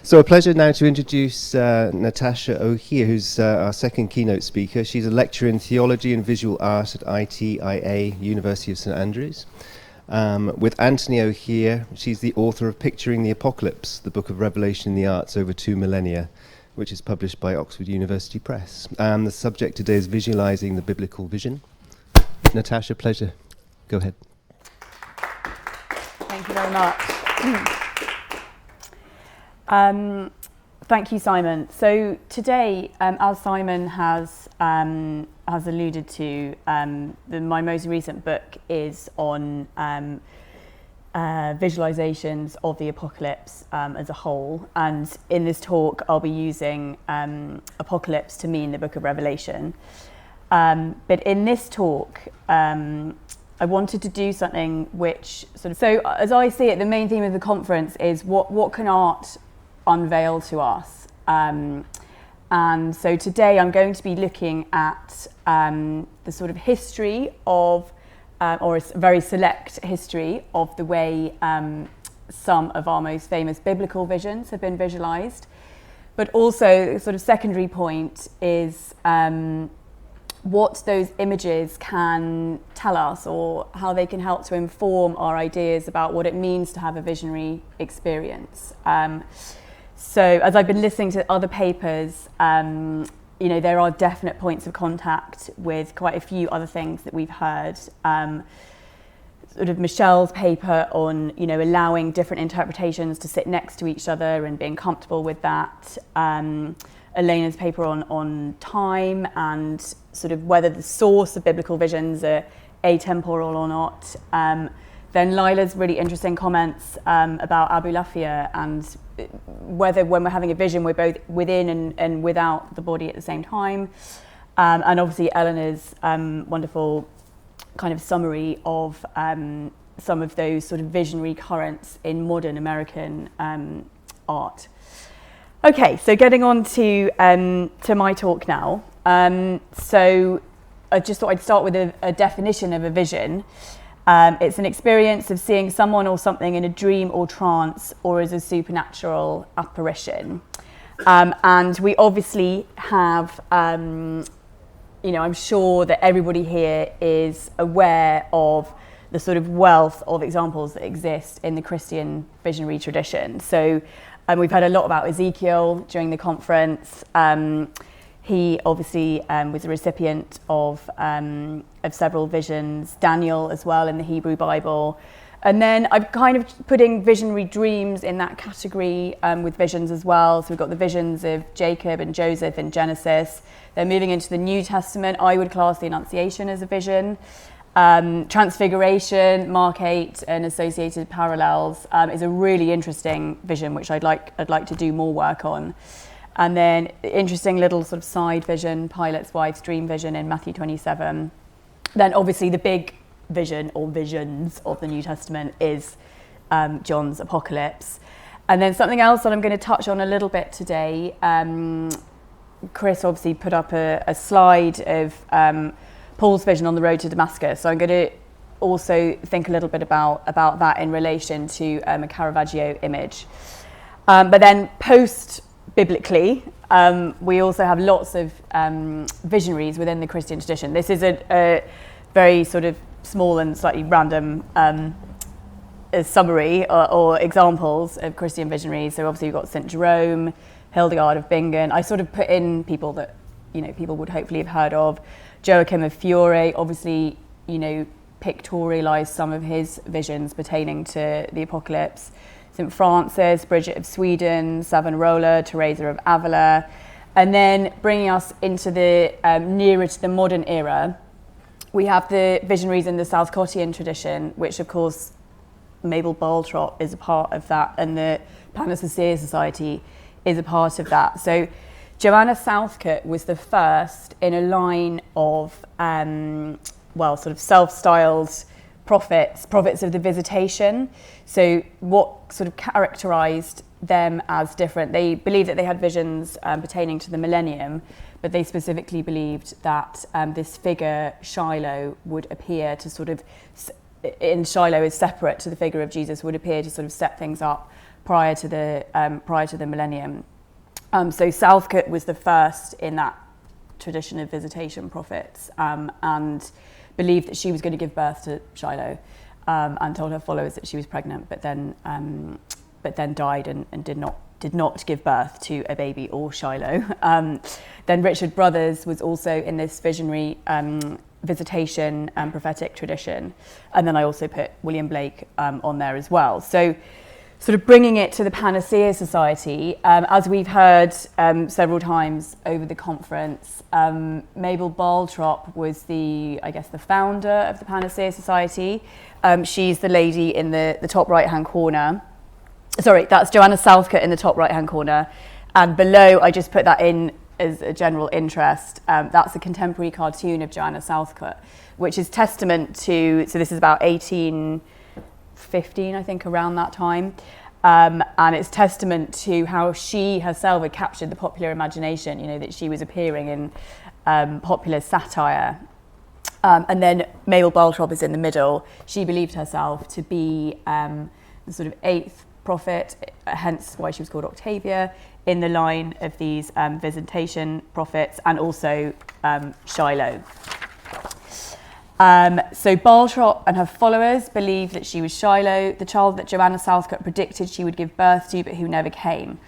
So a pleasure now to introduce Natasha O'Hear, who's our second keynote speaker. She's a lecturer in Theology and Visual Art at ITIA, University of St Andrews. With Anthony O'Hear, she's the author of Picturing the Apocalypse, the book of Revelation in the Arts over 2 millennia, which is published by Oxford University Press. The subject today is Visualising the Biblical Vision. Natasha, pleasure. Go ahead. Thank you very much. Thank you, Simon. So today, as Simon has alluded to, my most recent book is on visualizations of the apocalypse as a whole. And in this talk, I'll be using apocalypse to mean the book of Revelation. But in this talk, I wanted to do something which so as I see it, the main theme of the conference is what can art unveil to us, and so today I'm going to be looking at the sort of history of or a very select history of the way some of our most famous biblical visions have been visualized, but also sort of secondary point is what those images can tell us, or how they can help to inform our ideas about what it means to have a visionary experience. So as I've been listening to other papers, there are definite points of contact with quite a few other things that we've heard. Sort of Michelle's paper on, allowing different interpretations to sit next to each other and being comfortable with that. Elena's paper on time and sort of whether the source of biblical visions are atemporal or not. Then Lila's really interesting comments about Abu Lafia and whether when we're having a vision we're both within and without the body at the same time. And obviously Eleanor's wonderful kind of summary of some of those sort of visionary currents in modern American art. Okay, so getting on to my talk now. So I just thought I'd start with a definition of a vision. It's an experience of seeing someone or something in a dream or trance or as a supernatural apparition. And we obviously have, I'm sure that everybody here is aware of the sort of wealth of examples that exist in the Christian visionary tradition. So we've heard a lot about Ezekiel during the conference. He obviously was a recipient of several visions, Daniel as well in the Hebrew Bible. And then I'm kind of putting visionary dreams in that category with visions as well. So we've got the visions of Jacob and Joseph in Genesis. They're moving into the New Testament. I would class the Annunciation as a vision. Transfiguration, Mark 8 and associated parallels is a really interesting vision which I'd like to do more work on. And then interesting little sort of side vision, Pilate's wife's dream vision in Matthew 27. Then obviously the big vision or visions of the New Testament is John's Apocalypse. And then something else that I'm going to touch on a little bit today, Chris obviously put up a slide of Paul's vision on the road to Damascus. So I'm going to also think a little bit about that in relation to a Caravaggio image. But then post-biblically, we also have lots of visionaries within the Christian tradition. This is a very sort of small and slightly random summary or examples of Christian visionaries. So obviously you've got St. Jerome, Hildegard of Bingen. I sort of put in people that, people would hopefully have heard of. Joachim of Fiore, obviously, pictorialised some of his visions pertaining to the apocalypse. St. Francis, Bridget of Sweden, Savonarola, Teresa of Avila. And then bringing us into the nearer to the modern era, we have the visionaries in the Southcottian tradition, which of course Mabel Barltrop is a part of that, and the Panacea Society is a part of that. So Joanna Southcott was the first in a line of, sort of self-styled prophets of the Visitation. So what sort of characterised them as different? They believed that they had visions pertaining to the millennium, but they specifically believed that this figure, Shiloh, would appear to sort of, in Shiloh is separate to the figure of Jesus, would appear to sort of set things up prior to the millennium. So Southcote was the first in that tradition of visitation prophets, and believed that she was going to give birth to Shiloh, and told her followers that she was pregnant, but then died and did not give birth to a baby or Shiloh. Then Richard Brothers was also in this visionary visitation and prophetic tradition, and then I also put William Blake on there as well. So sort of bringing it to the Panacea Society, as we've heard several times over the conference, Mabel Barltrop was the founder of the Panacea Society. She's the lady in the top right-hand corner. Sorry, that's Joanna Southcote in the top right-hand corner. And below, I just put that in as a general interest. That's a contemporary cartoon of Joanna Southcote, which is testament to, so this is about 1815, I think, around that time. And it's testament to how she herself had captured the popular imagination, you know, that she was appearing in popular satire. And then Mabel Barltrop is in the middle. She believed herself to be the sort of eighth prophet, hence why she was called Octavia, in the line of these visitation prophets, and also Shiloh. So Barltrop and her followers believed that she was Shiloh, the child that Joanna Southcote predicted she would give birth to, but who never came.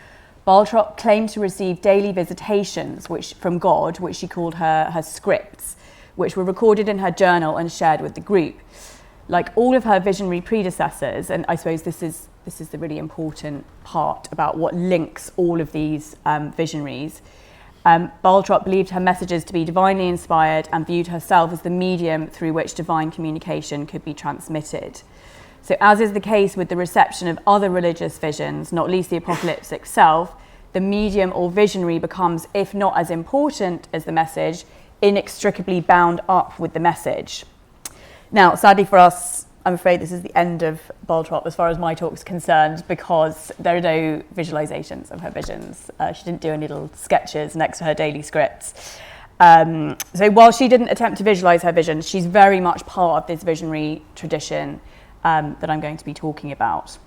Barltrop claimed to receive daily visitations from God, which she called her scripts, which were recorded in her journal and shared with the group. Like all of her visionary predecessors, and I suppose this is the really important part about what links all of these visionaries. Barltrop believed her messages to be divinely inspired and viewed herself as the medium through which divine communication could be transmitted. So as is the case with the reception of other religious visions, not least the apocalypse itself, the medium or visionary becomes, if not as important as the message, inextricably bound up with the message. Now, sadly for us, I'm afraid this is the end of Barltrop as far as my talk is concerned, because there are no visualizations of her visions. She didn't do any little sketches next to her daily scripts. So while she didn't attempt to visualize her visions, she's very much part of this visionary tradition that I'm going to be talking about.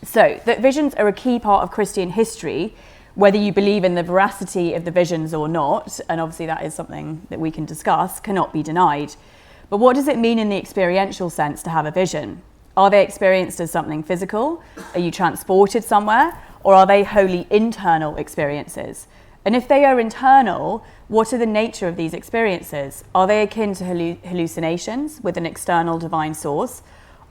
So that visions are a key part of Christian history, whether you believe in the veracity of the visions or not, and obviously that is something that we can discuss, cannot be denied. But what does it mean in the experiential sense to have a vision? Are they experienced as something physical? Are you transported somewhere? Or are they wholly internal experiences? And if they are internal, what are the nature of these experiences? Are they akin to hallucinations with an external divine source?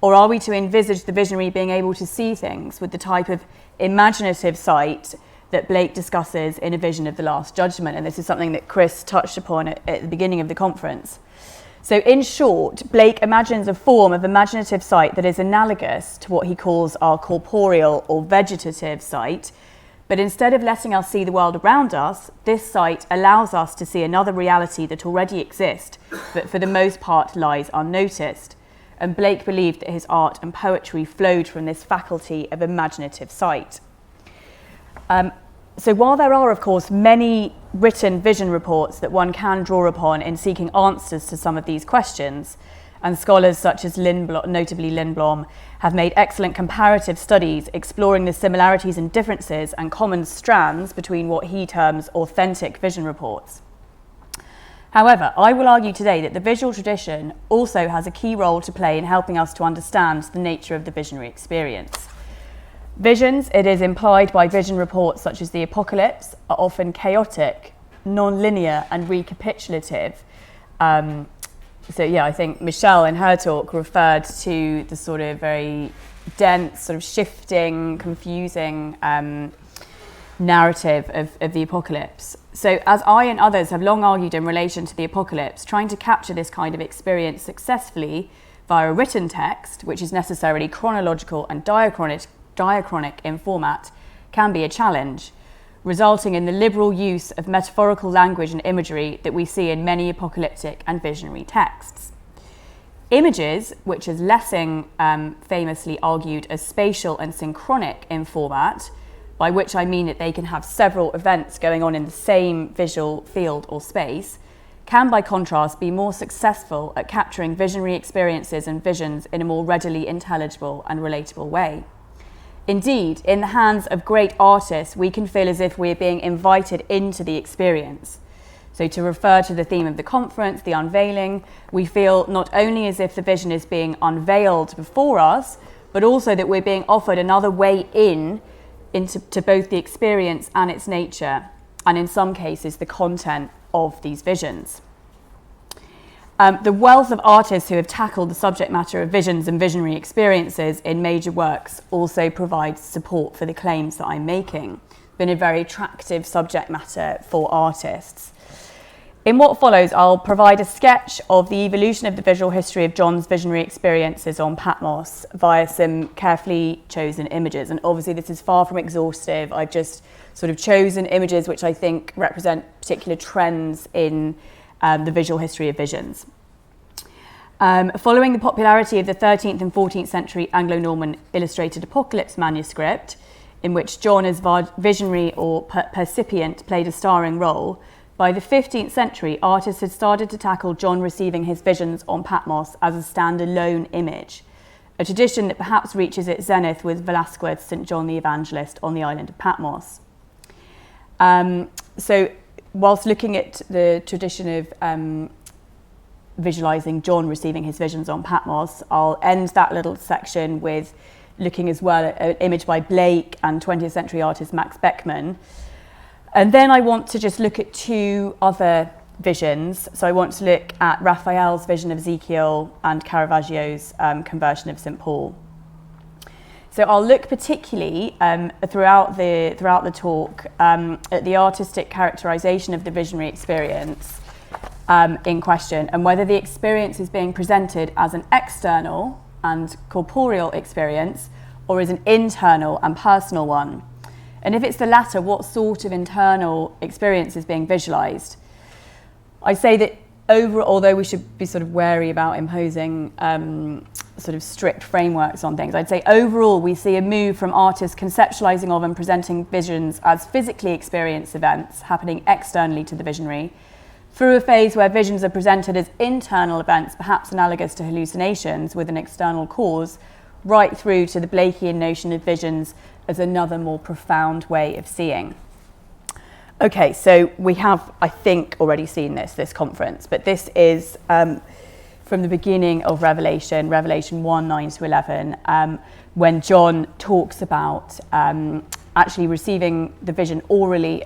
Or are we to envisage the visionary being able to see things with the type of imaginative sight that Blake discusses in A Vision of the Last Judgment? And this is something that Chris touched upon at the beginning of the conference. So in short, Blake imagines a form of imaginative sight that is analogous to what he calls our corporeal or vegetative sight, but instead of letting us see the world around us, this sight allows us to see another reality that already exists, but for the most part lies unnoticed. And Blake believed that his art and poetry flowed from this faculty of imaginative sight. So while there are, of course, many written vision reports that one can draw upon in seeking answers to some of these questions, and scholars such as notably Lindblom, have made excellent comparative studies exploring the similarities and differences and common strands between what he terms authentic vision reports. However, I will argue today that the visual tradition also has a key role to play in helping us to understand the nature of the visionary experience. Visions, it is implied by vision reports such as the apocalypse, are often chaotic, non-linear and recapitulative. I think Michelle in her talk referred to the sort of very dense, sort of shifting, confusing narrative of the apocalypse. So as I and others have long argued in relation to the apocalypse, trying to capture this kind of experience successfully via a written text, which is necessarily chronological and diachronic in format, can be a challenge, resulting in the liberal use of metaphorical language and imagery that we see in many apocalyptic and visionary texts. Images, which as Lessing famously argued as spatial and synchronic in format, by which I mean that they can have several events going on in the same visual field or space, can by contrast be more successful at capturing visionary experiences and visions in a more readily intelligible and relatable way. Indeed, in the hands of great artists, we can feel as if we're being invited into the experience. So to refer to the theme of the conference, the unveiling, we feel not only as if the vision is being unveiled before us, but also that we're being offered another way into both the experience and its nature, and in some cases, the content of these visions. The wealth of artists who have tackled the subject matter of visions and visionary experiences in major works also provides support for the claims that I'm making. Been a very attractive subject matter for artists. In what follows, I'll provide a sketch of the evolution of the visual history of John's visionary experiences on Patmos via some carefully chosen images. And obviously this is far from exhaustive. I've just sort of chosen images which I think represent particular trends in the visual history of visions. Following the popularity of the 13th and 14th century Anglo-Norman illustrated apocalypse manuscript, in which John as visionary or percipient played a starring role, by the 15th century, artists had started to tackle John receiving his visions on Patmos as a standalone image, a tradition that perhaps reaches its zenith with Velázquez, St. John the Evangelist on the island of Patmos. So whilst looking at the tradition of visualising John receiving his visions on Patmos, I'll end that little section with looking as well at an image by Blake and 20th century artist Max Beckmann. And then I want to just look at two other visions. So I want to look at Raphael's vision of Ezekiel and Caravaggio's conversion of St. Paul. So I'll look particularly throughout the talk at the artistic characterization of the visionary experience in question, and whether the experience is being presented as an external and corporeal experience or as an internal and personal one. And if it's the latter, what sort of internal experience is being visualized? I say that although we should be sort of wary about imposing sort of strict frameworks on things, I'd say overall we see a move from artists conceptualizing of and presenting visions as physically experienced events happening externally to the visionary, through a phase where visions are presented as internal events, perhaps analogous to hallucinations with an external cause, right through to the Blakean notion of visions as another more profound way of seeing. Okay, so we have, I think, already seen this conference, but this is from the beginning of Revelation 1, 9 to 11, when John talks about actually receiving the vision orally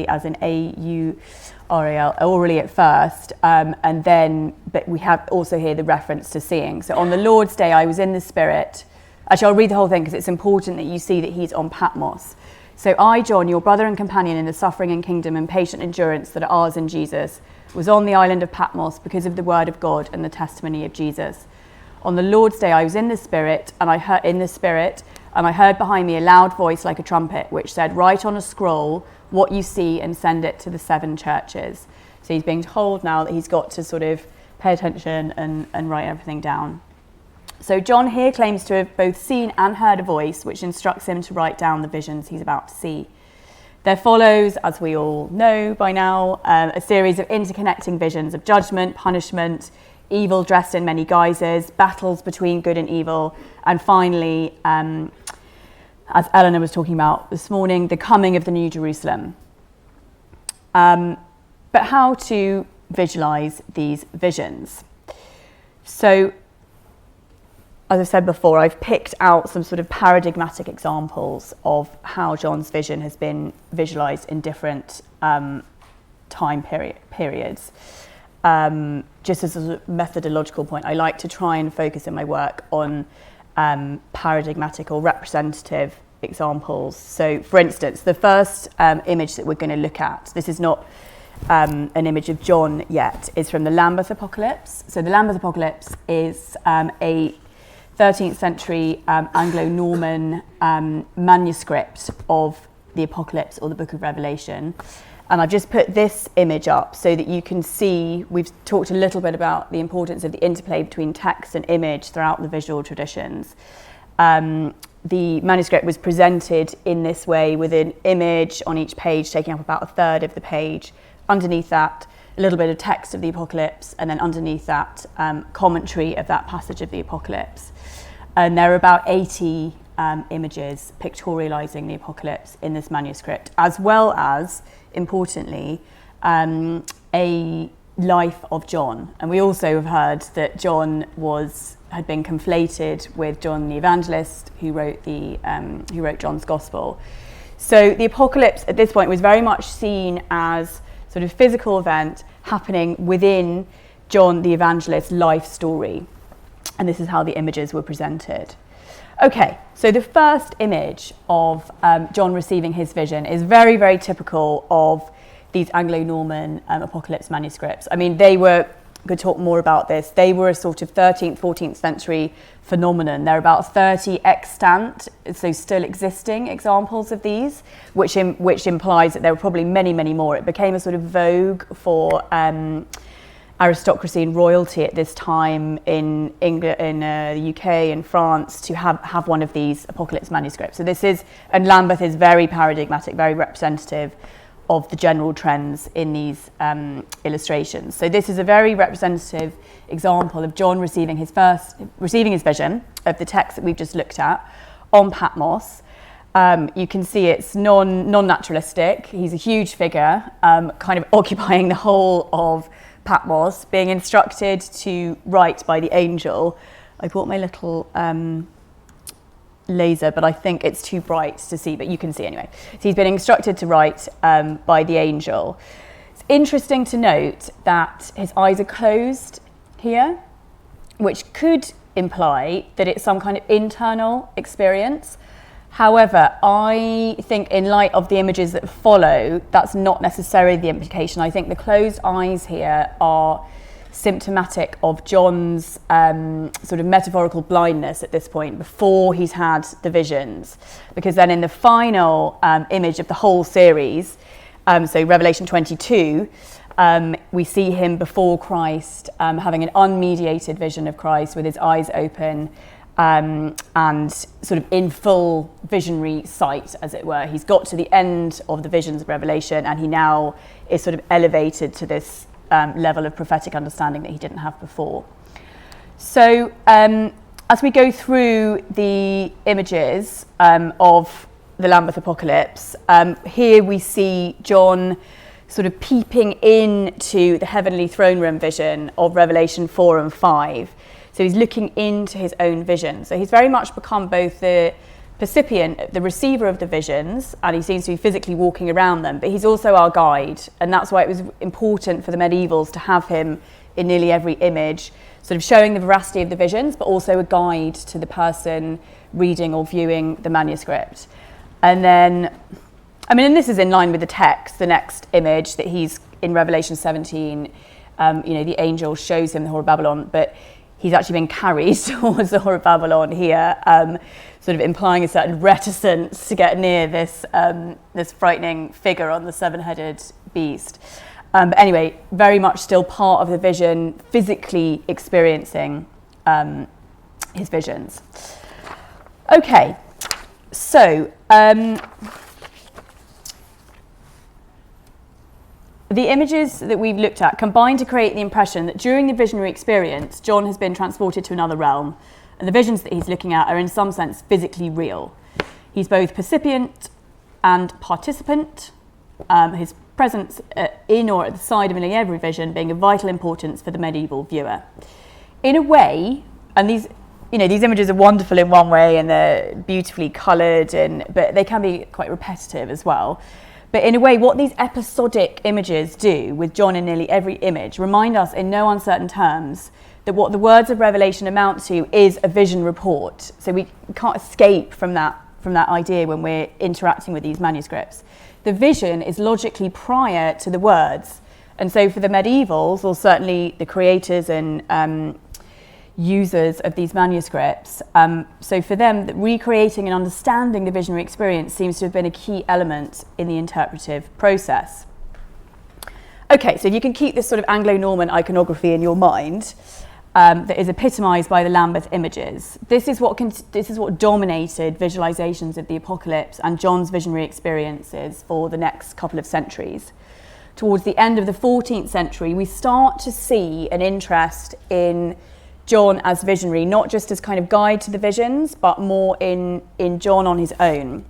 as in A-U-R-A-L, orally at first, and then, but we have also here the reference to seeing. So on the Lord's Day, I was in the Spirit. Actually, I'll read the whole thing because it's important that you see that he's on Patmos. So I, John, your brother and companion in the suffering and kingdom and patient endurance that are ours in Jesus, was on the island of Patmos because of the word of God and the testimony of Jesus. On the Lord's Day, I was in the Spirit, and I heard behind me a loud voice like a trumpet, which said, "Write on a scroll what you see and send it to the 7 churches." So he's being told now that he's got to sort of pay attention and write everything down. So John here claims to have both seen and heard a voice which instructs him to write down the visions he's about to see. There follows, as we all know by now, a series of interconnecting visions of judgment, punishment, evil dressed in many guises, battles between good and evil, and finally, as Eleanor was talking about this morning, the coming of the New Jerusalem. But how to visualize these visions? So, as I've said before, I've picked out some sort of paradigmatic examples of how John's vision has been visualized in different time periods. Just as a methodological point, I like to try and focus in my work on paradigmatic or representative examples. So, for instance, the first image that we're going to look at, this is not an image of John yet, is from the Lambeth Apocalypse. So the Lambeth Apocalypse is a 13th century Anglo-Norman manuscript of the Apocalypse or the Book of Revelation. And I've just put this image up so that you can see, we've talked a little bit about the importance of the interplay between text and image throughout the visual traditions. The manuscript was presented in this way with an image on each page taking up about a third of the page. Underneath that, a little bit of text of the Apocalypse, and then underneath that, commentary of that passage of the Apocalypse. And there are about 80 images pictorializing the apocalypse in this manuscript, as well as, importantly, a life of John. And we also have heard that John had been conflated with John the Evangelist, who wrote John's Gospel. So the apocalypse at this point was very much seen as sort of physical event happening within John the Evangelist's life story. And this is how the images were presented. Okay, so the first image of John receiving his vision is very, very typical of these Anglo-Norman apocalypse manuscripts. I mean, could talk more about this. They were a sort of 13th, 14th century phenomenon. There are about 30 extant, so still existing examples of these, which implies that there were probably many, many more. It became a sort of vogue for aristocracy and royalty at this time in England, in the UK and France, to have one of these apocalypse manuscripts. So and Lambeth is very paradigmatic, very representative of the general trends in these illustrations. So this is a very representative example of John receiving his vision of the text that we've just looked at on Patmos. You can see it's non-naturalistic. He's a huge figure, kind of occupying the whole of Patmos, being instructed to write by the angel. I brought my little laser, but I think it's too bright to see, but you can see anyway. So he's been instructed to write by the angel. It's interesting to note that his eyes are closed here, which could imply that it's some kind of internal experience. However, I think in light of the images that follow, that's not necessarily the implication. I think the closed eyes here are symptomatic of John's sort of metaphorical blindness at this point, before he's had the visions. Because then in the final image of the whole series, so Revelation 22, we see him before Christ, having an unmediated vision of Christ with his eyes open, and sort of in full visionary sight, as it were. He's got to the end of the visions of Revelation, and he now is sort of elevated to this level of prophetic understanding that he didn't have before. So as we go through the images of the Lambeth Apocalypse, here we see John sort of peeping into the heavenly throne room vision of Revelation 4 and 5. So he's looking into his own vision. So he's very much become both the percipient, the receiver of the visions, and he seems to be physically walking around them, but he's also our guide. And that's why it was important for the medievals to have him in nearly every image, sort of showing the veracity of the visions, but also a guide to the person reading or viewing the manuscript. And then, and this is in line with the text, the next image that he's in Revelation 17, the angel shows him the Whore of Babylon, but he's actually been carried towards the Whore of Babylon here, sort of implying a certain reticence to get near this frightening figure on the seven-headed beast. But anyway, very much still part of the vision, physically experiencing his visions. Okay, so the images that we've looked at combine to create the impression that during the visionary experience, John has been transported to another realm, and the visions that he's looking at are in some sense physically real. He's both percipient and participant, his presence in or at the side of nearly every vision being of vital importance for the medieval viewer. In a way, and these images are wonderful in one way, and they're beautifully coloured, but they can be quite repetitive as well. But in a way, what these episodic images do with John in nearly every image remind us in no uncertain terms that what the words of Revelation amount to is a vision report. So we can't escape from that idea when we're interacting with these manuscripts. The vision is logically prior to the words. And so for the medievals, or certainly the creators and users of these manuscripts, so for them, recreating and understanding the visionary experience seems to have been a key element in the interpretive process. Okay, so if you can keep this sort of Anglo-Norman iconography in your mind, that is epitomised by the Lambeth images. This is what dominated visualizations of the apocalypse and John's visionary experiences for the next couple of centuries. Towards the end of the 14th century, we start to see an interest in John as visionary, not just as kind of guide to the visions, but more in John on his own.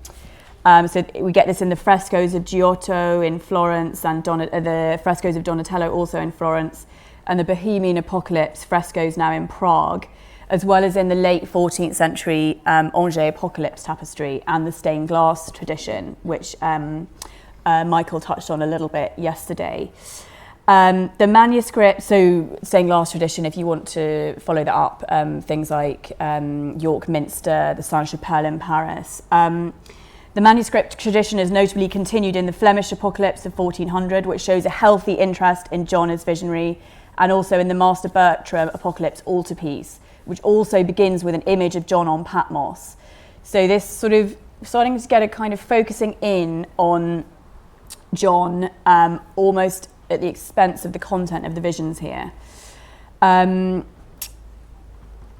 So we get this in the frescoes of Giotto in Florence, and the frescoes of Donatello also in Florence, and the Bohemian Apocalypse frescoes now in Prague, as well as in the late 14th century Angers Apocalypse tapestry and the stained glass tradition, which Michael touched on a little bit yesterday. The manuscript, so stained glass tradition, if you want to follow that up, things like York Minster, the Sainte-Chapelle in Paris. The manuscript tradition is notably continued in the Flemish Apocalypse of 1400, which shows a healthy interest in John as visionary, and also in the Master Barltrop Apocalypse altarpiece, which also begins with an image of John on Patmos. So this sort of starting to get a kind of focusing in on John, almost at the expense of the content of the visions here.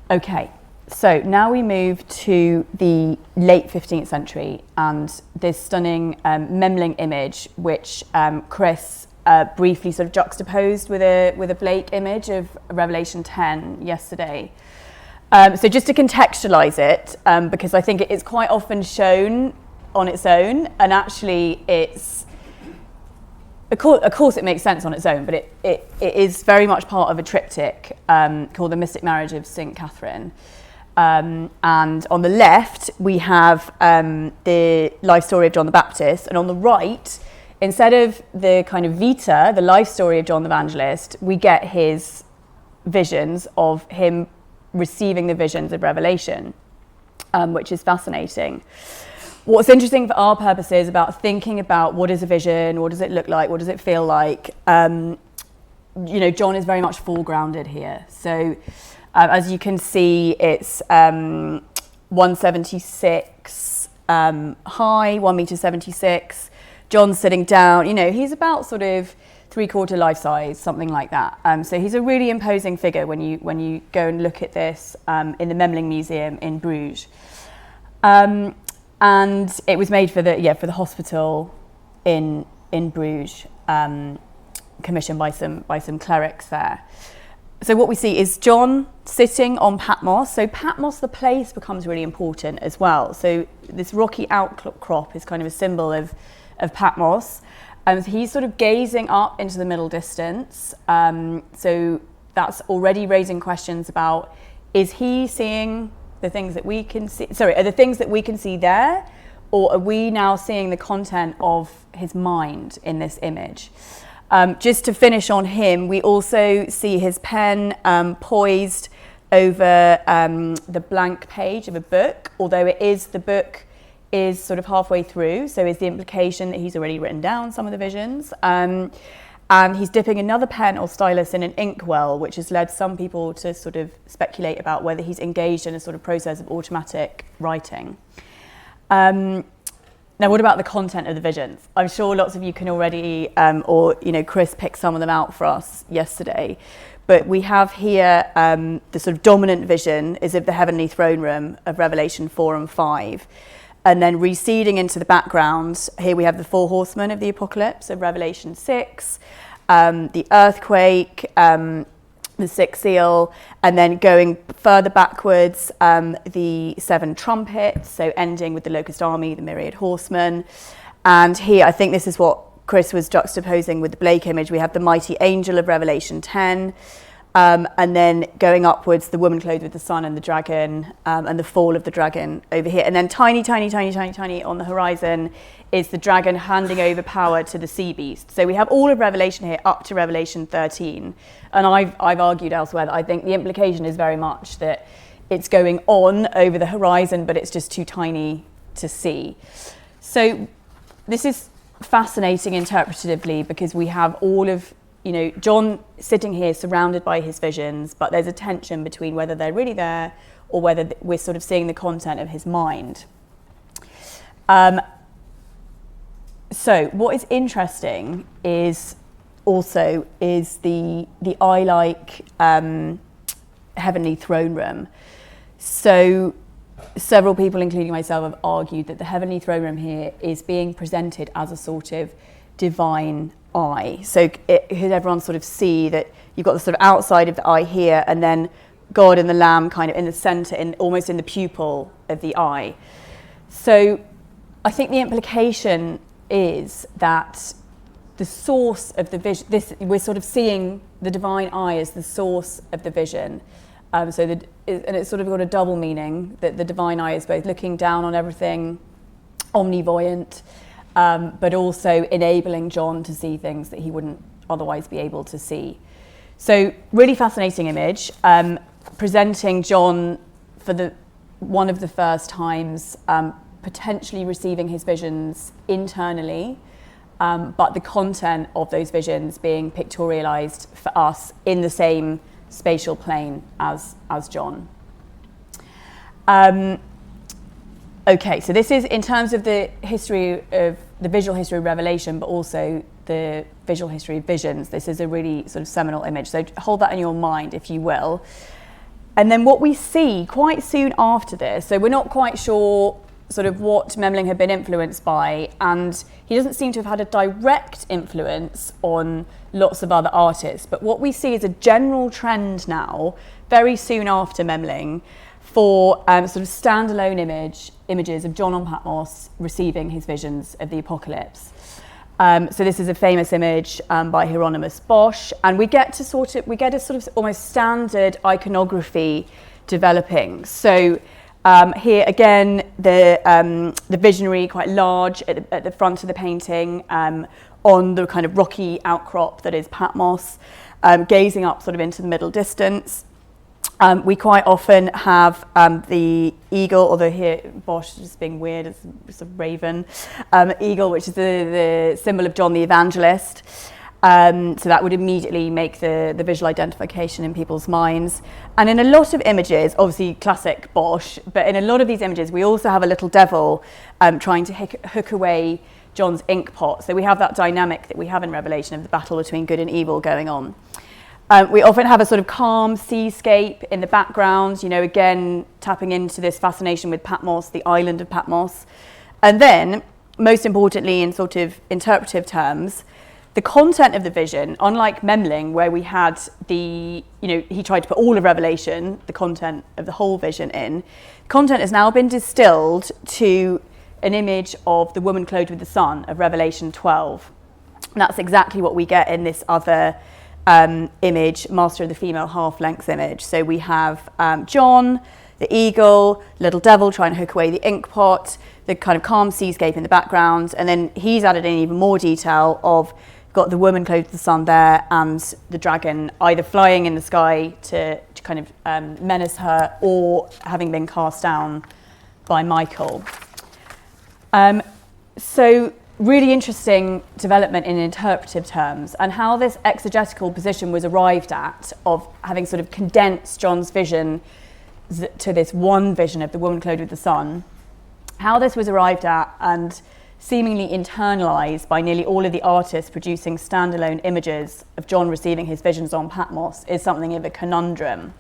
Okay, so now we move to the late 15th century and this stunning Memling image, which Chris briefly sort of juxtaposed with a Blake image of Revelation 10 yesterday. So just to contextualize it, because I think it is quite often shown on its own, and actually it's, of course it makes sense on its own, but it is very much part of a triptych called The Mystic Marriage of St. Catherine. And on the left, we have the life story of John the Baptist, and on the right, instead of the kind of vita, the life story of John the Evangelist, we get his visions of him receiving the visions of Revelation, which is fascinating. What's interesting for our purposes about thinking about what is a vision, what does it look like, what does it feel like, John is very much foregrounded here. So as you can see, it's 176 high, 1.76 m. John's sitting down, he's about sort of 3/4 life size, something like that. So he's a really imposing figure when you go and look at this in the Memling Museum in Bruges. And it was made for the hospital in Bruges, commissioned by some clerics there. So what we see is John sitting on Patmos. So Patmos, the place, becomes really important as well. So this rocky outcrop is kind of a symbol of Patmos. So he's sort of gazing up into the middle distance. So that's already raising questions about, is he seeing the things that we can see? Sorry, are the things that we can see there? Or are we now seeing the content of his mind in this image? Just to finish on him, we also see his pen poised over the blank page of a book, although the book is sort of halfway through, so is the implication that he's already written down some of the visions. And he's dipping another pen or stylus in an inkwell, which has led some people to sort of speculate about whether he's engaged in a sort of process of automatic writing. Now, what about the content of the visions? I'm sure lots of you can already, Chris picked some of them out for us yesterday. But we have here the sort of dominant vision is of the heavenly throne room of Revelation 4 and 5. And then receding into the background, here we have the four horsemen of the apocalypse of Revelation 6, the earthquake, the sixth seal, and then going further backwards, the seven trumpets, so ending with the locust army, the myriad horsemen. And here, I think this is what Chris was juxtaposing with the Blake image. We have the mighty angel of Revelation 10, and then going upwards, the woman clothed with the sun and the dragon, and the fall of the dragon over here. And then tiny on the horizon is the dragon handing over power to the sea beast. So we have all of Revelation here up to Revelation 13. And I've argued elsewhere that I think the implication is very much that it's going on over the horizon, but it's just too tiny to see. So this is fascinating interpretatively because we have all of John sitting here surrounded by his visions, but there's a tension between whether they're really there or whether we're sort of seeing the content of his mind. So what is interesting is the eye-like heavenly throne room. So several people, including myself, have argued that the heavenly throne room here is being presented as a sort of divine eye. So could everyone sort of see that you've got the sort of outside of the eye here, and then God and the Lamb kind of in the centre, almost in the pupil of the eye. So I think the implication is that the source of the vision, we're sort of seeing the divine eye as the source of the vision. And it's sort of got a double meaning, that the divine eye is both looking down on everything, omnivoyant, but also enabling John to see things that he wouldn't otherwise be able to see. So really fascinating image, presenting John for one of the first times, potentially receiving his visions internally, but the content of those visions being pictorialized for us in the same spatial plane as John. Okay, so this is in terms of the history of the visual history of Revelation, but also the visual history of visions. This is a really sort of seminal image. So hold that in your mind, if you will. And then what we see quite soon after this, so we're not quite sure sort of what Memling had been influenced by, and he doesn't seem to have had a direct influence on lots of other artists, but what we see is a general trend now, very soon after Memling, for sort of standalone images of John on Patmos receiving his visions of the apocalypse. So this is a famous image by Hieronymus Bosch, and we get a sort of almost standard iconography developing. So here again, the visionary quite large at the front of the painting, on the kind of rocky outcrop that is Patmos, gazing up sort of into the middle distance. We quite often have the eagle, although here Bosch is just being weird, it's a raven, eagle, which is the symbol of John the Evangelist. So that would immediately make the visual identification in people's minds. And in a lot of images, obviously classic Bosch, but in a lot of these images, we also have a little devil trying to hook away John's ink pot. So we have that dynamic that we have in Revelation of the battle between good and evil going on. We often have a sort of calm seascape in the background, again, tapping into this fascination with Patmos, the island of Patmos. And then, most importantly, in sort of interpretive terms, the content of the vision, unlike Memling, where we had he tried to put all of Revelation, the content of the whole vision in, content has now been distilled to an image of the woman clothed with the sun of Revelation 12. And that's exactly what we get in this other image, Master of the Female Half-Length image. So we have John, the eagle, little devil trying to hook away the ink pot, the kind of calm seascape in the background, and then he's added in even more detail of got the woman clothed with the sun there and the dragon either flying in the sky to kind of menace her or having been cast down by Michael. So really interesting development in interpretive terms, and how this exegetical position was arrived at of having sort of condensed John's vision to this one vision of the woman clothed with the sun, how this was arrived at and seemingly internalized by nearly all of the artists producing standalone images of John receiving his visions on Patmos is something of a conundrum.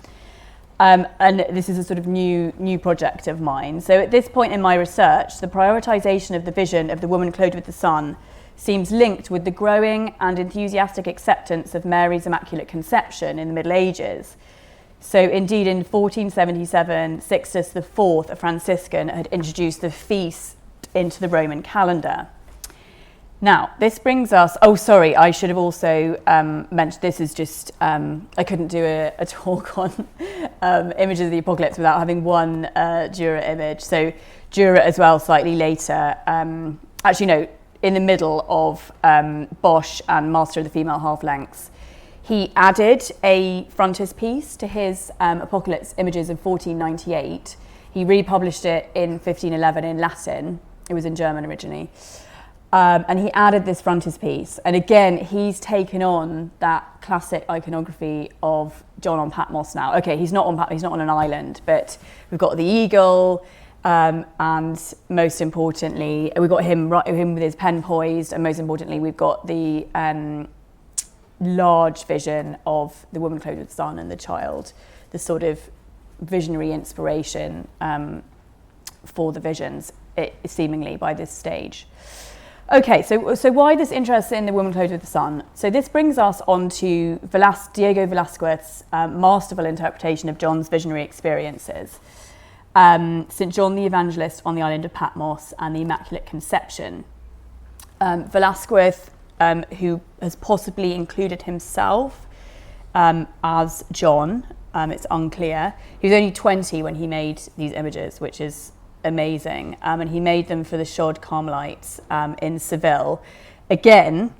And this is a sort of new project of mine. So at this point in my research, the prioritization of the vision of the woman clothed with the sun seems linked with the growing and enthusiastic acceptance of Mary's Immaculate Conception in the Middle Ages. So indeed, in 1477, Sixtus IV, a Franciscan, had introduced the feast into the Roman calendar. Now, this brings us, I should have also mentioned, this is just, I couldn't do a talk on images of the apocalypse without having one Dürer image. So Dürer as well, slightly later, actually no, in the middle of Bosch and Master of the Female Half-Lengths. He added a frontispiece to his apocalypse images of 1498. He republished it in 1511 in Latin. It was in German originally. And he added this frontispiece. And again, he's taken on that classic iconography of John on Patmos now. Okay, he's not on an island, but we've got the eagle, and most importantly, we've got him with his pen poised, and most importantly, we've got the large vision of the woman clothed with the sun and the child, the sort of visionary inspiration for the visions, seemingly by this stage. Okay, so why this interest in the woman clothed with the sun? So this brings us on to Diego Velázquez's masterful interpretation of John's visionary experiences. St. John the Evangelist on the island of Patmos and the Immaculate Conception. Velázquez, who has possibly included himself as John, it's unclear. He was only 20 when he made these images, which is amazing, and he made them for the Shod Carmelites in Seville, again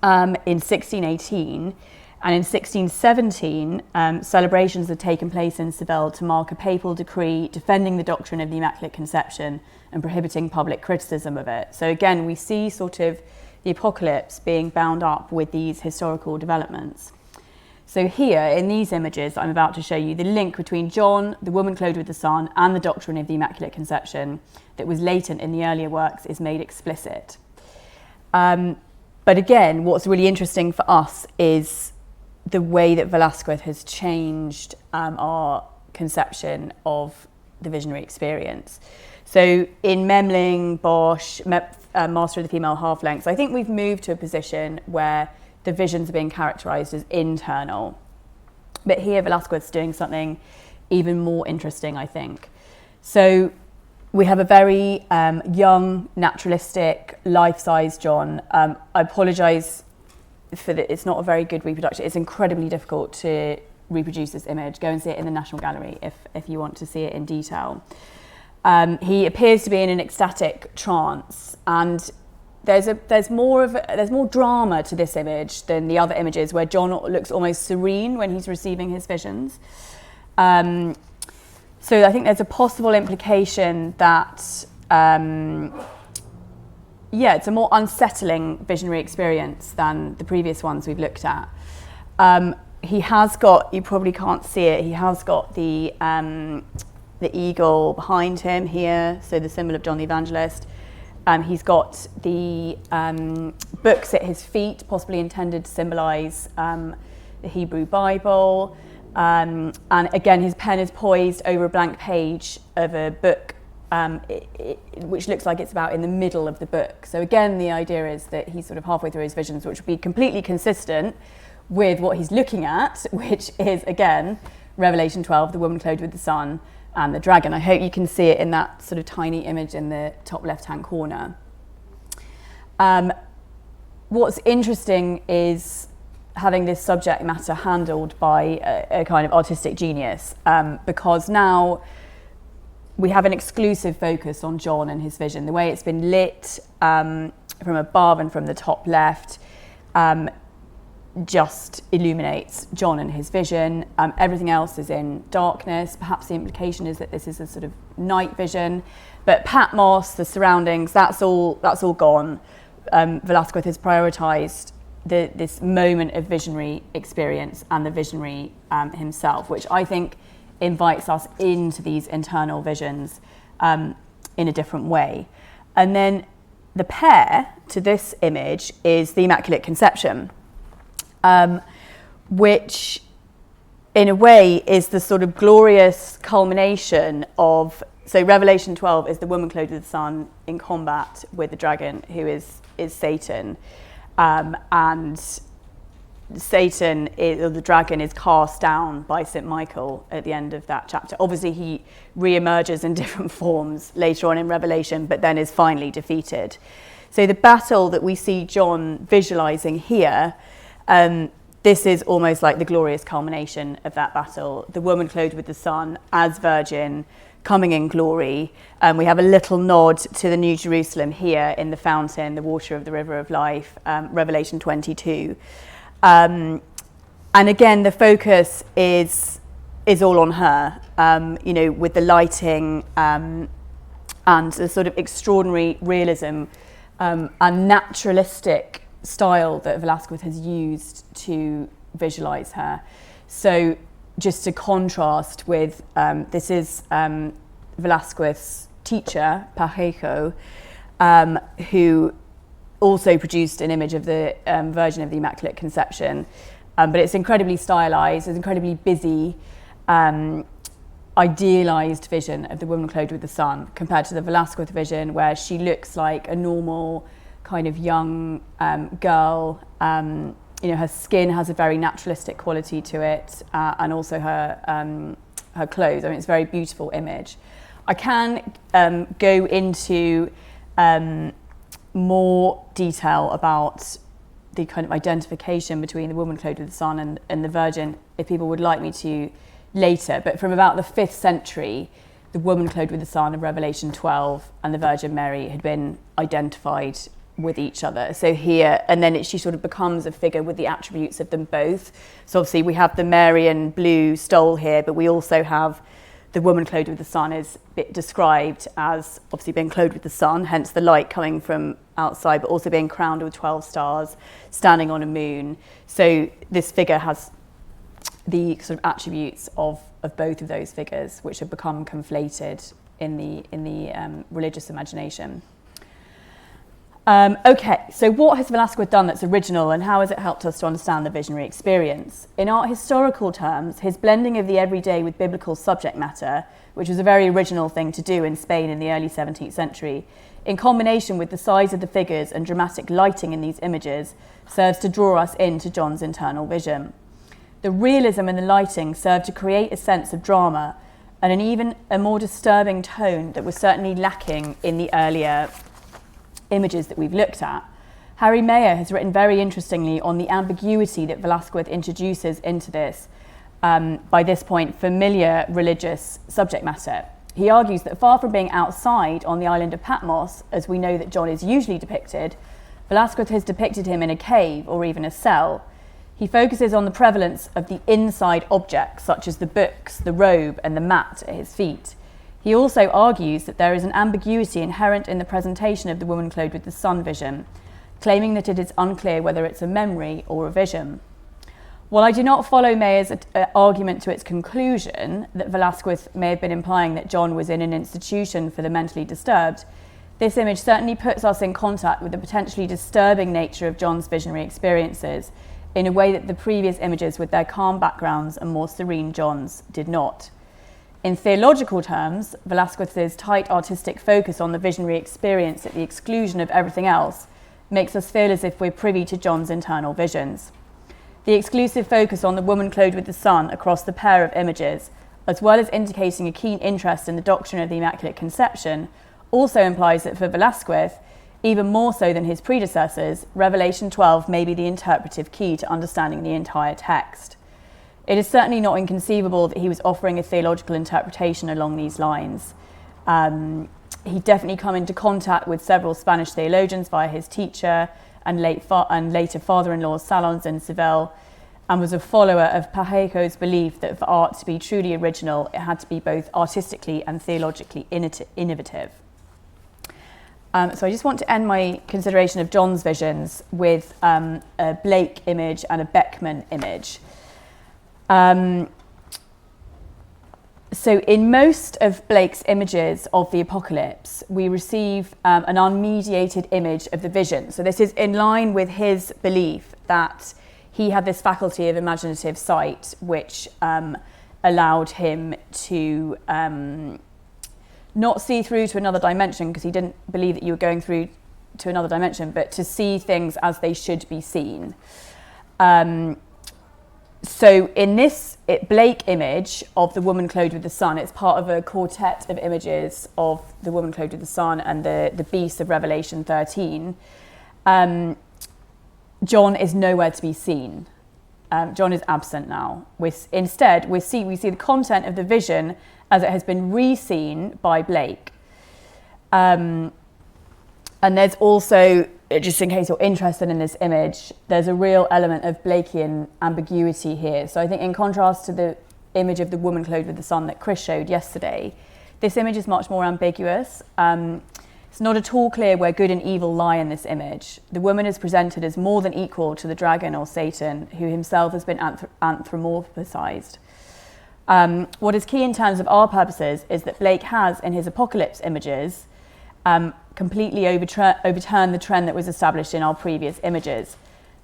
in 1618, and in 1617 celebrations had taken place in Seville to mark a papal decree defending the doctrine of the Immaculate Conception and prohibiting public criticism of it. So again, we see sort of the apocalypse being bound up with these historical developments. So here, in these images I'm about to show you, the link between John, the woman clothed with the sun, and the doctrine of the Immaculate Conception that was latent in the earlier works is made explicit. But again, what's really interesting for us is the way that Velázquez has changed our conception of the visionary experience. So in Memling, Bosch, Master of the Female Half-Lengths, I think we've moved to a position where the visions are being characterised as internal. But here Velázquez is doing something even more interesting, I think. So we have a very young, naturalistic, life-size John. I apologise for that, it's not a very good reproduction. It's incredibly difficult to reproduce this image. Go and see it in the National Gallery if you want to see it in detail. He appears to be in an ecstatic trance, and there's more drama to this image than the other images, where John looks almost serene when he's receiving his visions. So I think there's a possible implication that it's a more unsettling visionary experience than the previous ones we've looked at. He has got, you probably can't see it, he has got the eagle behind him here, so the symbol of John the Evangelist. He's got the books at his feet, possibly intended to symbolise the Hebrew Bible. And again, his pen is poised over a blank page of a book, which looks like it's about in the middle of the book. So again, the idea is that he's sort of halfway through his visions, which would be completely consistent with what he's looking at, which is, again, Revelation 12, the woman clothed with the sun, and the dragon. I hope you can see it in that sort of tiny image in the top left-hand corner. What's interesting is having this subject matter handled by a kind of artistic genius, because now we have an exclusive focus on John and his vision. The way it's been lit from above and from the top left just illuminates John and his vision. Everything else is in darkness. Perhaps the implication is that this is a sort of night vision, but Patmos, the surroundings, that's all gone. Velázquez has prioritised this moment of visionary experience and the visionary himself, which I think invites us into these internal visions in a different way. And then the pair to this image is the Immaculate Conception, which in a way is the sort of glorious culmination of, so Revelation 12 is the woman clothed with the sun in combat with the dragon, who is Satan. And Satan, or the dragon, is cast down by St. Michael at the end of that chapter. Obviously, he re-emerges in different forms later on in Revelation, but then is finally defeated. So the battle that we see John visualising here, this is almost like the glorious culmination of that battle. The woman clothed with the sun as virgin, coming in glory. We have a little nod to the New Jerusalem here in the fountain, the water of the river of life, Revelation 22. And again, the focus is all on her, with the lighting and the sort of extraordinary realism and naturalistic style that Velázquez has used to visualize her. So just to contrast with, this is Velázquez's teacher, Pacheco, who also produced an image of the Virgin of the Immaculate Conception, but it's incredibly stylized, it's incredibly busy, idealized vision of the woman clothed with the sun compared to the Velázquez vision, where she looks like a normal kind of young girl. Her skin has a very naturalistic quality to it, and also her clothes. I mean, it's a very beautiful image. I can go into more detail about the kind of identification between the woman clothed with the sun and the Virgin, if people would like me to later. But from about the 5th century, the woman clothed with the sun of Revelation 12 and the Virgin Mary had been identified with each other. So here, and then she sort of becomes a figure with the attributes of them both. So obviously we have the Marian blue stole here, but we also have the woman clothed with the sun is described as obviously being clothed with the sun, hence the light coming from outside, but also being crowned with 12 stars, standing on a moon. So this figure has the sort of attributes of both of those figures, which have become conflated in the religious imagination. Okay, so what has Velázquez done that's original, and how has it helped us to understand the visionary experience? In art historical terms, his blending of the everyday with biblical subject matter, which was a very original thing to do in Spain in the early 17th century, in combination with the size of the figures and dramatic lighting in these images, serves to draw us into John's internal vision. The realism in the lighting served to create a sense of drama and an even a more disturbing tone that was certainly lacking in the earlier images that we've looked at. Harry Mayer has written very interestingly on the ambiguity that Velázquez introduces into this, by this point, familiar religious subject matter. He argues that far from being outside on the island of Patmos, as we know that John is usually depicted, Velázquez has depicted him in a cave or even a cell. He focuses on the prevalence of the inside objects, such as the books, the robe, and the mat at his feet. He also argues that there is an ambiguity inherent in the presentation of the woman clothed with the sun vision, claiming that it is unclear whether it's a memory or a vision. While I do not follow Mayer's argument to its conclusion that Velázquez may have been implying that John was in an institution for the mentally disturbed, this image certainly puts us in contact with the potentially disturbing nature of John's visionary experiences in a way that the previous images with their calm backgrounds and more serene Johns did not. In theological terms, Velázquez's tight artistic focus on the visionary experience at the exclusion of everything else makes us feel as if we're privy to John's internal visions. The exclusive focus on the woman clothed with the sun across the pair of images, as well as indicating a keen interest in the doctrine of the Immaculate Conception, also implies that for Velázquez, even more so than his predecessors, Revelation 12 may be the interpretive key to understanding the entire text. It is certainly not inconceivable that he was offering a theological interpretation along these lines. He'd definitely come into contact with several Spanish theologians via his teacher and later father-in-law's salons in Seville, and was a follower of Pacheco's belief that for art to be truly original, it had to be both artistically and theologically innovative. So I just want to end my consideration of John's visions with a Blake image and a Beckman image. So in most of Blake's images of the apocalypse, we receive an unmediated image of the vision. So this is in line with his belief that he had this faculty of imaginative sight, which allowed him to not see through to another dimension, because he didn't believe that you were going through to another dimension, but to see things as they should be seen. So in this Blake image of the woman clothed with the sun, it's part of a quartet of images of the woman clothed with the sun and the beast of Revelation 13. John is nowhere to be seen. John is absent now. Instead, we see the content of the vision as it has been re-seen by Blake. And there's also, just in case you're interested in this image, there's a real element of Blakean ambiguity here. So I think in contrast to the image of the woman clothed with the sun that Chris showed yesterday, this image is much more ambiguous. It's not at all clear where good and evil lie in this image. The woman is presented as more than equal to the dragon or Satan, who himself has been anthropomorphized. What is key in terms of our purposes is that Blake has, in his apocalypse images, completely overturned the trend that was established in our previous images.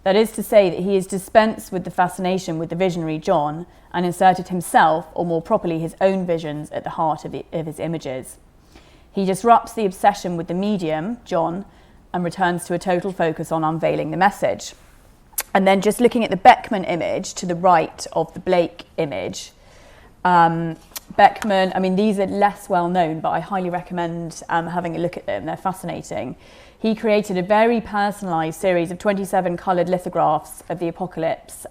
That is to say that he has dispensed with the fascination with the visionary John and inserted himself, or more properly his own visions, at the heart of his images. He disrupts the obsession with the medium, John, and returns to a total focus on unveiling the message. And then just looking at the Beckman image to the right of the Blake image, Beckman, I mean, these are less well known, but I highly recommend having a look at them. They're fascinating. He created a very personalised series of 27 coloured lithographs of the apocalypse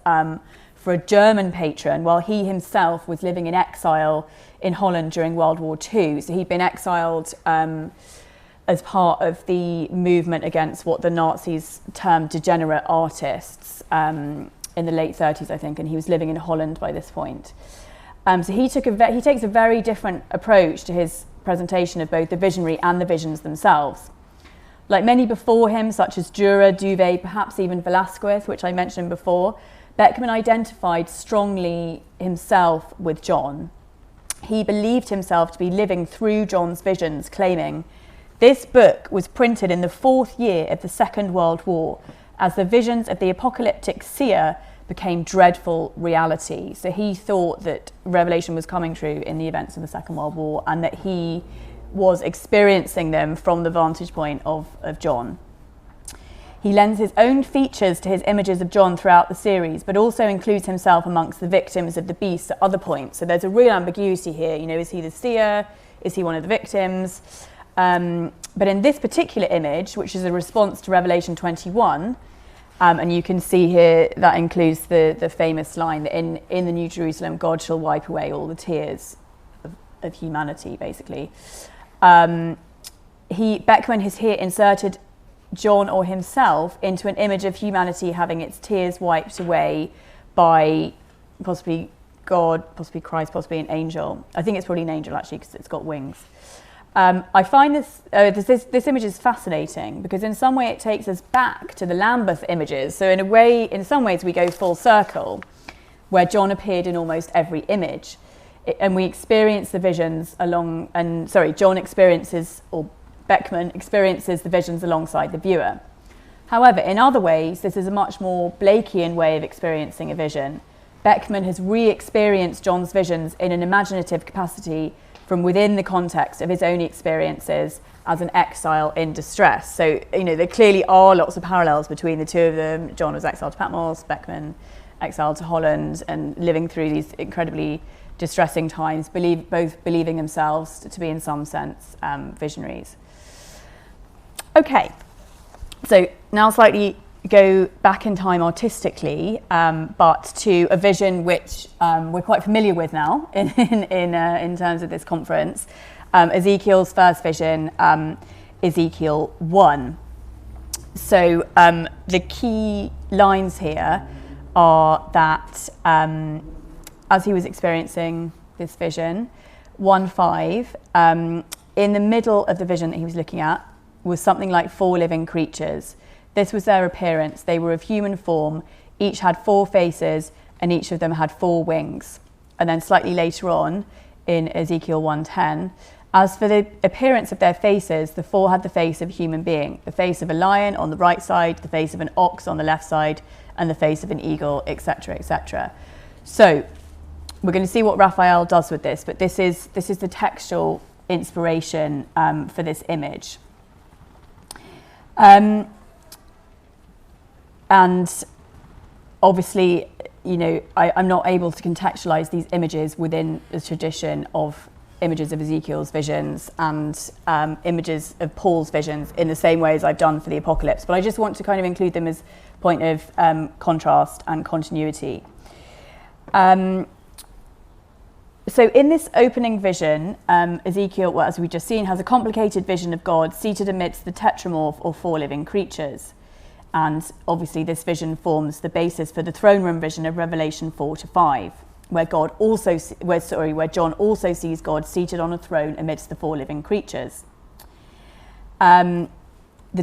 for a German patron while he himself was living in exile in Holland during World War II. So he'd been exiled as part of the movement against what the Nazis termed degenerate artists in the late 30s, I think, and he was living in Holland by this point. So he takes a very different approach to his presentation of both the visionary and the visions themselves. Like many before him, such as Dürer, Duvet, perhaps even Velázquez, which I mentioned before, Beckman identified strongly himself with John. He believed himself to be living through John's visions, claiming, "This book was printed in the 4th year of the Second World War, as the visions of the apocalyptic seer became dreadful reality." So he thought that Revelation was coming true in the events of the Second World War and that he was experiencing them from the vantage point of John. He lends his own features to his images of John throughout the series, but also includes himself amongst the victims of the beast at other points. So there's a real ambiguity here. You know, is he the seer? Is he one of the victims? But in this particular image, which is a response to Revelation 21, and you can see here that includes the famous line that in the New Jerusalem, God shall wipe away all the tears of humanity, basically. Beckman has here inserted John or himself into an image of humanity having its tears wiped away by possibly God, possibly Christ, possibly an angel. I think it's probably an angel actually because it's got wings. I find this image is fascinating because in some way it takes us back to the Lambeth images. So in some ways we go full circle where John appeared in almost every image. And we experience the visions Beckman experiences the visions alongside the viewer. However, in other ways, this is a much more Blakean way of experiencing a vision. Beckman has re-experienced John's visions in an imaginative capacity from within the context of his own experiences as an exile in distress. So, you know, there clearly are lots of parallels between the two of them. John was exiled to Patmos, Beckman exiled to Holland, and living through these incredibly distressing times, both believing themselves to be in some sense visionaries. Okay, so now slightly go back in time artistically, but to a vision which we're quite familiar with now in terms of this conference. Ezekiel's first vision, Ezekiel 1. So the key lines here are that as he was experiencing this vision, 1:5, in the middle of the vision that he was looking at was something like 4 living creatures. This was their appearance. They were of human form. Each had 4 faces, and each of them had 4 wings. And then slightly later on, in Ezekiel 1:10, as for the appearance of their faces, the 4 had the face of a human being, the face of a lion on the right side, the face of an ox on the left side, and the face of an eagle, etc., etc. So we're going to see what Raphael does with this, but this is the textual inspiration for this image. And obviously, you know, I'm not able to contextualize these images within the tradition of images of Ezekiel's visions and images of Paul's visions in the same way as I've done for the apocalypse, but I just want to kind of include them as point of contrast and continuity. So in this opening vision, Ezekiel, well, as we've just seen, has a complicated vision of God seated amidst the tetramorph or 4 living creatures. And obviously this vision forms the basis for the throne room vision of Revelation 4-5, where John also sees God seated on a throne amidst the 4 living creatures. The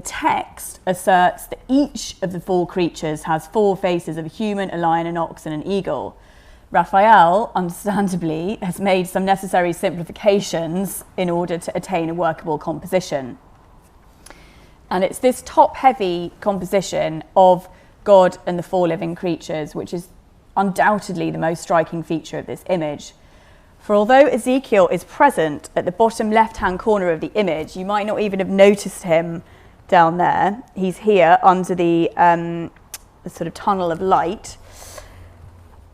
text asserts that each of the 4 creatures has 4 faces of a human, a lion, an ox, and an eagle. Raphael, understandably, has made some necessary simplifications in order to attain a workable composition. And it's this top-heavy composition of God and the four living creatures, which is undoubtedly the most striking feature of this image. For although Ezekiel is present at the bottom left-hand corner of the image, you might not even have noticed him down there. He's here under the sort of tunnel of light.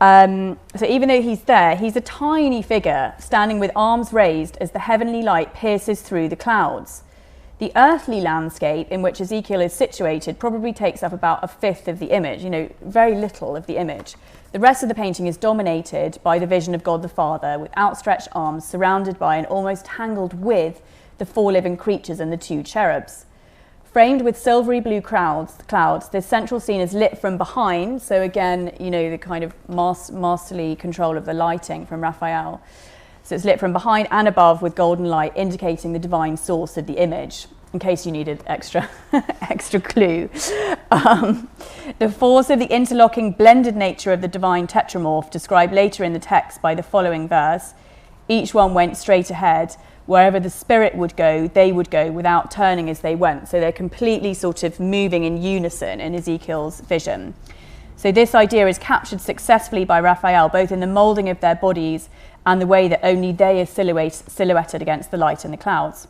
So even though he's there, he's a tiny figure standing with arms raised as the heavenly light pierces through the clouds. The earthly landscape in which Ezekiel is situated probably takes up about a fifth of the image, very little of the image. The rest of the painting is dominated by the vision of God the Father with outstretched arms surrounded by and almost tangled with the four living creatures and the two cherubs. Framed with silvery blue clouds, this central scene is lit from behind. So again, the kind of masterly control of the lighting from Raphael. So it's lit from behind and above with golden light, indicating the divine source of the image, in case you needed extra clue. The force of the interlocking, blended nature of the divine tetramorph, described later in the text by the following verse. Each one went straight ahead. Wherever the spirit would go, they would go without turning as they went. So they're completely sort of moving in unison in Ezekiel's vision. So this idea is captured successfully by Raphael, both in the moulding of their bodies and the way that only they are silhouetted against the light in the clouds.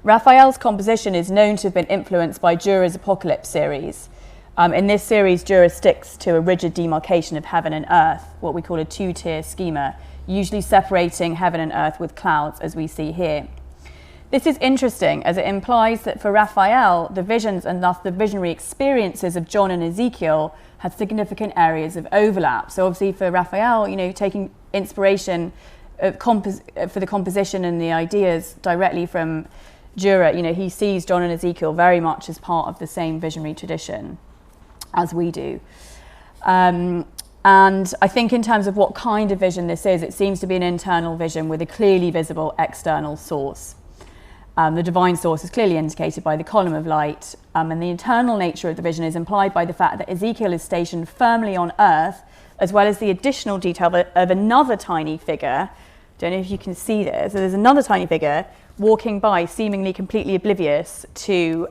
Raphael's composition is known to have been influenced by Dürer's Apocalypse series. In this series, Dürer sticks to a rigid demarcation of heaven and earth, what we call a two-tier schema, usually separating heaven and earth with clouds, as we see here. This is interesting, as it implies that for Raphael, the visions and thus the visionary experiences of John and Ezekiel had significant areas of overlap. So obviously for Raphael, taking inspiration for the composition and the ideas directly from Dürer, he sees John and Ezekiel very much as part of the same visionary tradition as we do. And I think in terms of what kind of vision this is, it seems to be an internal vision with a clearly visible external source. The divine source is clearly indicated by the column of light, and the internal nature of the vision is implied by the fact that Ezekiel is stationed firmly on earth, as well as the additional detail of another tiny figure. Don't know if you can see this. So there's another tiny figure walking by, seemingly completely oblivious to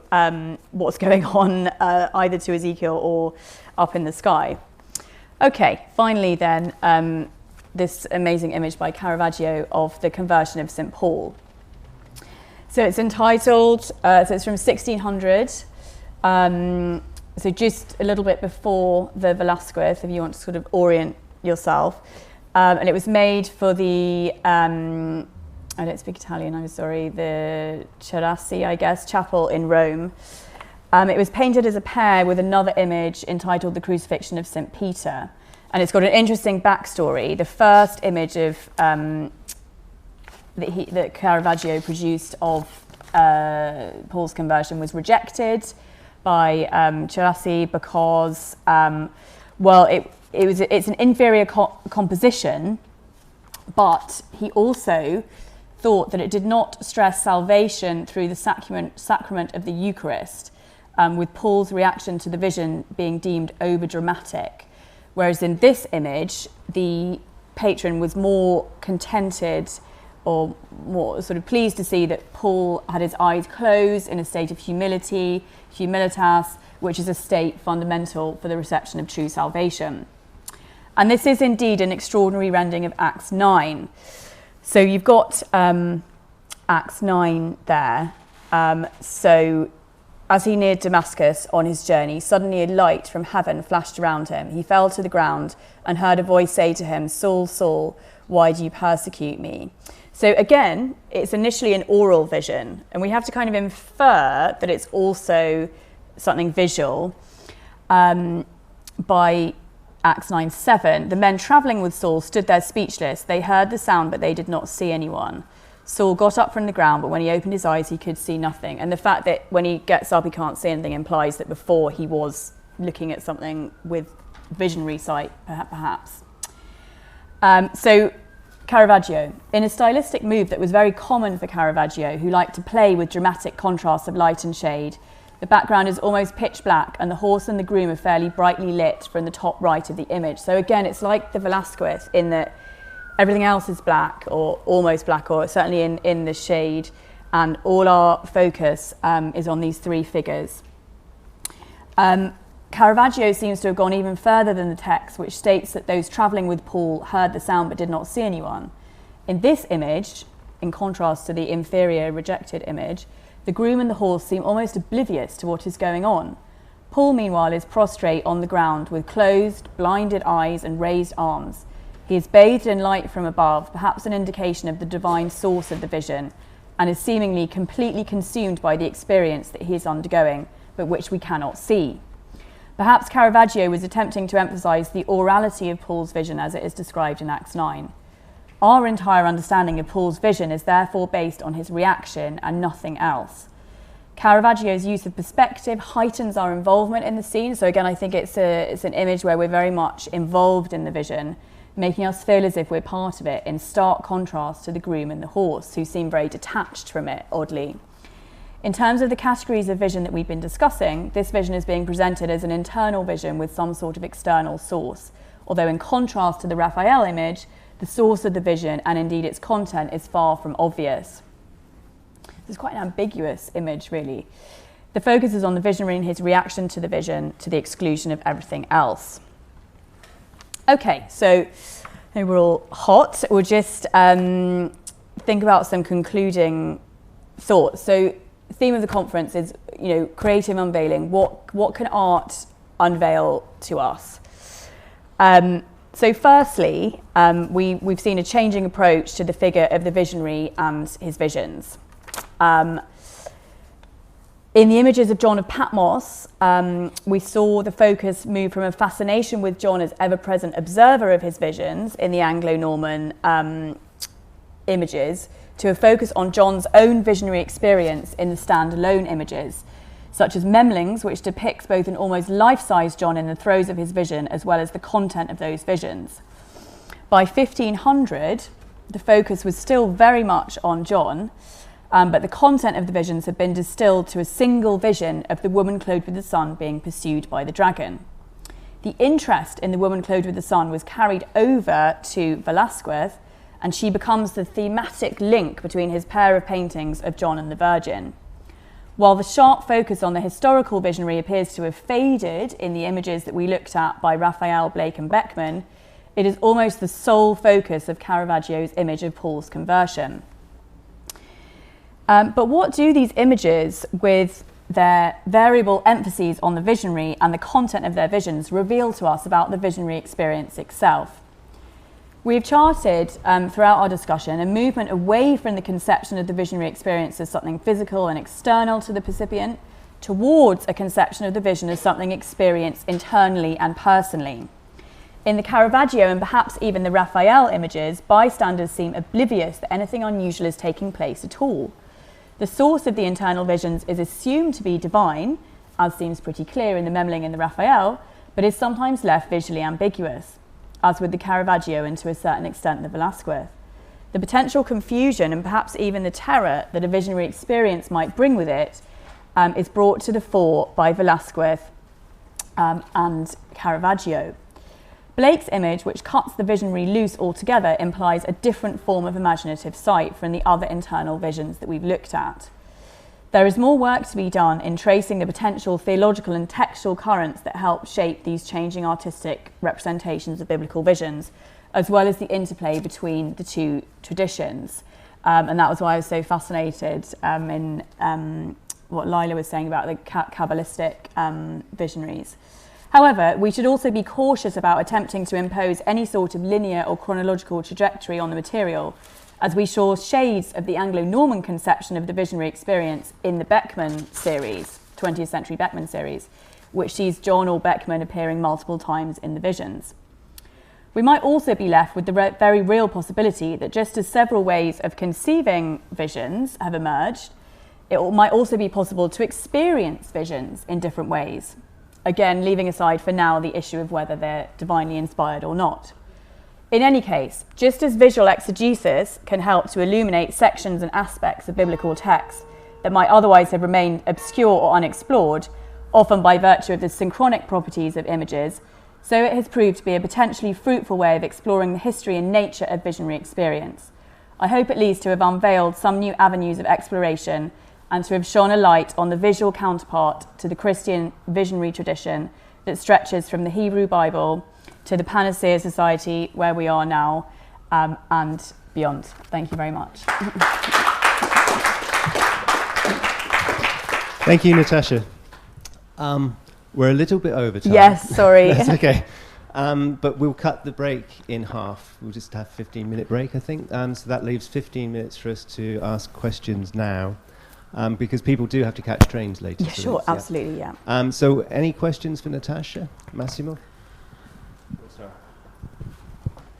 what's going on either to Ezekiel or up in the sky. Okay, finally then, this amazing image by Caravaggio of the conversion of St. Paul. So it's entitled, so it's from 1600, so just a little bit before the Velázquez, if you want to sort of orient yourself. And it was made for the, I don't speak Italian, I'm sorry, the Cerasi, I guess, chapel in Rome. It was painted as a pair with another image entitled The Crucifixion of St. Peter. And it's got an interesting backstory. The first image of that Caravaggio produced of Paul's conversion was rejected by Cerasi because, it's an inferior composition, but he also thought that it did not stress salvation through the sacrament of the Eucharist, with Paul's reaction to the vision being deemed over-dramatic. Whereas in this image, the patron was more contented or more sort of pleased to see that Paul had his eyes closed in a state of humility, humilitas, which is a state fundamental for the reception of true salvation. And this is indeed an extraordinary rendering of Acts 9. So you've got Acts 9 there. So as he neared Damascus on his journey, suddenly a light from heaven flashed around him. He fell to the ground and heard a voice say to him, "Saul, Saul, why do you persecute me?" So again, it's initially an oral vision, and we have to kind of infer that it's also something visual. By Acts 9:7, the men travelling with Saul stood there speechless. They heard the sound, but they did not see anyone. Saul got up from the ground, but when he opened his eyes, he could see nothing. And the fact that when he gets up, he can't see anything implies that before he was looking at something with visionary sight, perhaps. So Caravaggio, in a stylistic move that was very common for Caravaggio, who liked to play with dramatic contrasts of light and shade, the background is almost pitch black and the horse and the groom are fairly brightly lit from the top right of the image. So again, it's like the Velázquez in that everything else is black or almost black, or certainly in the shade, and all our focus is on these three figures. Caravaggio seems to have gone even further than the text, which states that those travelling with Paul heard the sound but did not see anyone. In this image, in contrast to the inferior rejected image, the groom and the horse seem almost oblivious to what is going on. Paul, meanwhile, is prostrate on the ground with closed, blinded eyes and raised arms. He is bathed in light from above, perhaps an indication of the divine source of the vision, and is seemingly completely consumed by the experience that he is undergoing, but which we cannot see. Perhaps Caravaggio was attempting to emphasise the orality of Paul's vision as it is described in Acts 9. Our entire understanding of Paul's vision is therefore based on his reaction and nothing else. Caravaggio's use of perspective heightens our involvement in the scene. So again, I think it's an image where we're very much involved in the vision, making us feel as if we're part of it, in stark contrast to the groom and the horse, who seem very detached from it, oddly. In terms of the categories of vision that we've been discussing, this vision is being presented as an internal vision with some sort of external source, although in contrast to the Raphael image, the source of the vision and indeed its content is far from obvious. It's quite an ambiguous image, really. The focus is on the visionary and his reaction to the vision, to the exclusion of everything else. Okay, so we're all hot. We'll just think about some concluding thoughts. So the theme of the conference is, creative unveiling. What can art unveil to us? So firstly, we've seen a changing approach to the figure of the visionary and his visions. In the images of John of Patmos, we saw the focus move from a fascination with John as ever-present observer of his visions in the Anglo-Norman images to a focus on John's own visionary experience in the standalone images, such as Memling's, which depicts both an almost life-size John in the throes of his vision as well as the content of those visions. By 1500, the focus was still very much on John, but the content of the visions had been distilled to a single vision of the woman clothed with the sun being pursued by the dragon. The interest in the woman clothed with the sun was carried over to Velázquez, and she becomes the thematic link between his pair of paintings of John and the Virgin. While the sharp focus on the historical visionary appears to have faded in the images that we looked at by Raphael, Blake and Beckman, it is almost the sole focus of Caravaggio's image of Paul's conversion. But what do these images, with their variable emphases on the visionary and the content of their visions, reveal to us about the visionary experience itself? We've charted throughout our discussion a movement away from the conception of the visionary experience as something physical and external to the percipient towards a conception of the vision as something experienced internally and personally. In the Caravaggio and perhaps even the Raphael images, bystanders seem oblivious that anything unusual is taking place at all. The source of the internal visions is assumed to be divine, as seems pretty clear in the Memling and the Raphael, but is sometimes left visually ambiguous, as with the Caravaggio and to a certain extent the Velázquez. The potential confusion and perhaps even the terror that a visionary experience might bring with it is brought to the fore by Velázquez and Caravaggio. Blake's image, which cuts the visionary loose altogether, implies a different form of imaginative sight from the other internal visions that we've looked at. There is more work to be done in tracing the potential theological and textual currents that help shape these changing artistic representations of biblical visions, as well as the interplay between the two traditions. And that was why I was so fascinated in what Lila was saying about the Kabbalistic visionaries. However, we should also be cautious about attempting to impose any sort of linear or chronological trajectory on the material, as we saw shades of the Anglo-Norman conception of the visionary experience in the Beckman series, 20th century Beckman series, which sees John or Beckman appearing multiple times in the visions. We might also be left with the very real possibility that just as several ways of conceiving visions have emerged, it might also be possible to experience visions in different ways. Again, leaving aside for now the issue of whether they're divinely inspired or not. In any case, just as visual exegesis can help to illuminate sections and aspects of biblical texts that might otherwise have remained obscure or unexplored, often by virtue of the synchronic properties of images, so it has proved to be a potentially fruitful way of exploring the history and nature of visionary experience. I hope at least to have unveiled some new avenues of exploration and to have shone a light on the visual counterpart to the Christian visionary tradition that stretches from the Hebrew Bible to the Panacea Society where we are now, and beyond. Thank you very much. Thank you, Natasha. We're a little bit over time. Yes, sorry. That's okay. But we'll cut the break in half. We'll just have a 15-minute break, I think. So that leaves 15 minutes for us to ask questions now, because people do have to catch trains later. Yeah, sure, absolutely, yeah. So any questions for Natasha? Massimo?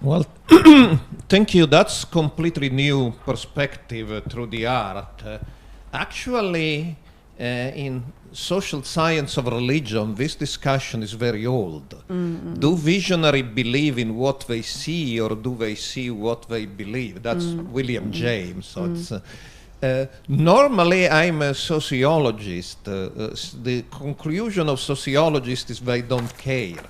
Well, thank you. That's completely new perspective through the art. Actually, in social science of religion, this discussion is very old. Mm-hmm. Do visionaries believe in what they see, or do they see what they believe? That's William James. So it's, normally, I'm a sociologist. The conclusion of sociologists is they don't care,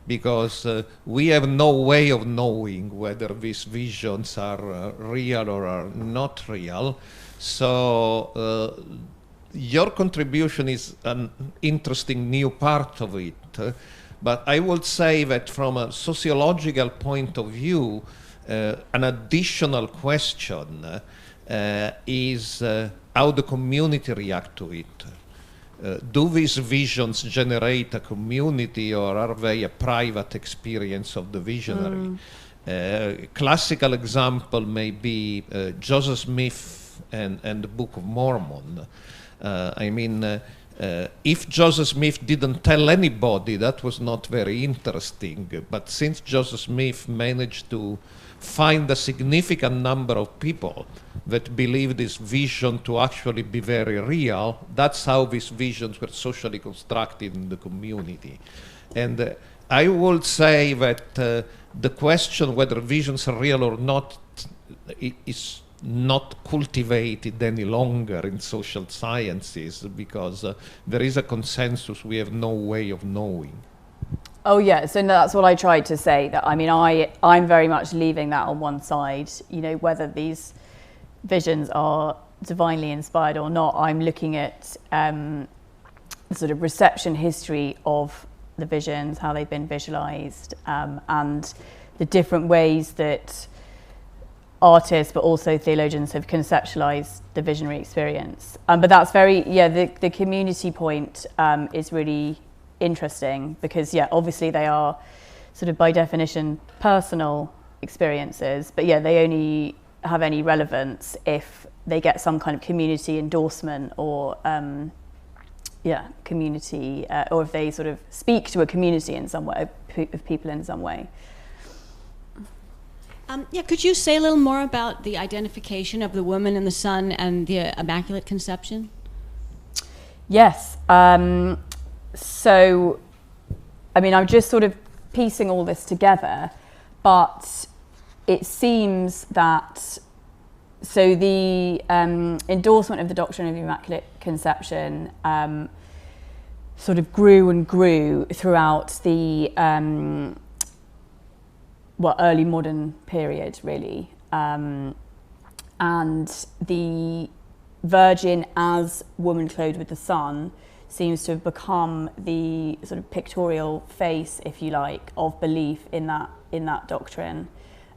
because we have no way of knowing whether these visions are real or are not real. So your contribution is an interesting new part of it. But I would say that from a sociological point of view, an additional question is how the community react to it. Do these visions generate a community, or are they a private experience of the visionary? Classical example may be Joseph Smith and the Book of Mormon. If Joseph Smith didn't tell anybody, that was not very interesting. But since Joseph Smith managed to find a significant number of people that believe this vision to actually be very real, that's how these visions were socially constructed in the community. And I would say that the question whether visions are real or not is not cultivated any longer in social sciences, because there is a consensus we have no way of knowing. Oh yeah, so that's what I tried to say, that I'm very much leaving that on one side, whether these visions are divinely inspired or not. I'm looking at the sort of reception history of the visions, how they've been visualized, and the different ways that artists but also theologians have conceptualized the visionary experience. But that's the community point is really interesting, because obviously they are sort of by definition personal experiences, but they only have any relevance if they get some kind of community endorsement or community, or if they sort of speak to a community in some way, of people in some way. Could you say a little more about the identification of the woman and the son and the Immaculate Conception? Yes. So, I'm just sort of piecing all this together, but it seems that, so the endorsement of the doctrine of the Immaculate Conception sort of grew and grew throughout the early modern period, really. And the Virgin as woman clothed with the Sun seems to have become the sort of pictorial face, if you like, of belief in that doctrine.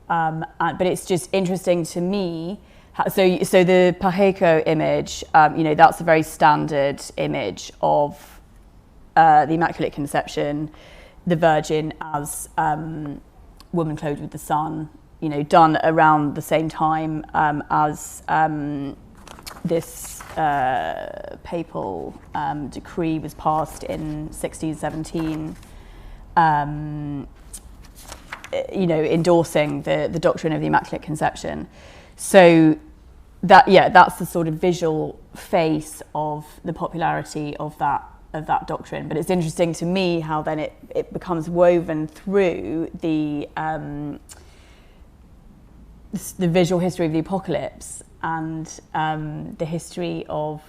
But it's just interesting to me. So the Pacheco image, that's a very standard image of the Immaculate Conception, the Virgin as woman clothed with the Sun, done around the same time as this papal decree was passed in 1617, endorsing the doctrine of the Immaculate Conception. So that's the sort of visual face of the popularity of that doctrine. But it's interesting to me how then it becomes woven through the visual history of the apocalypse and the history of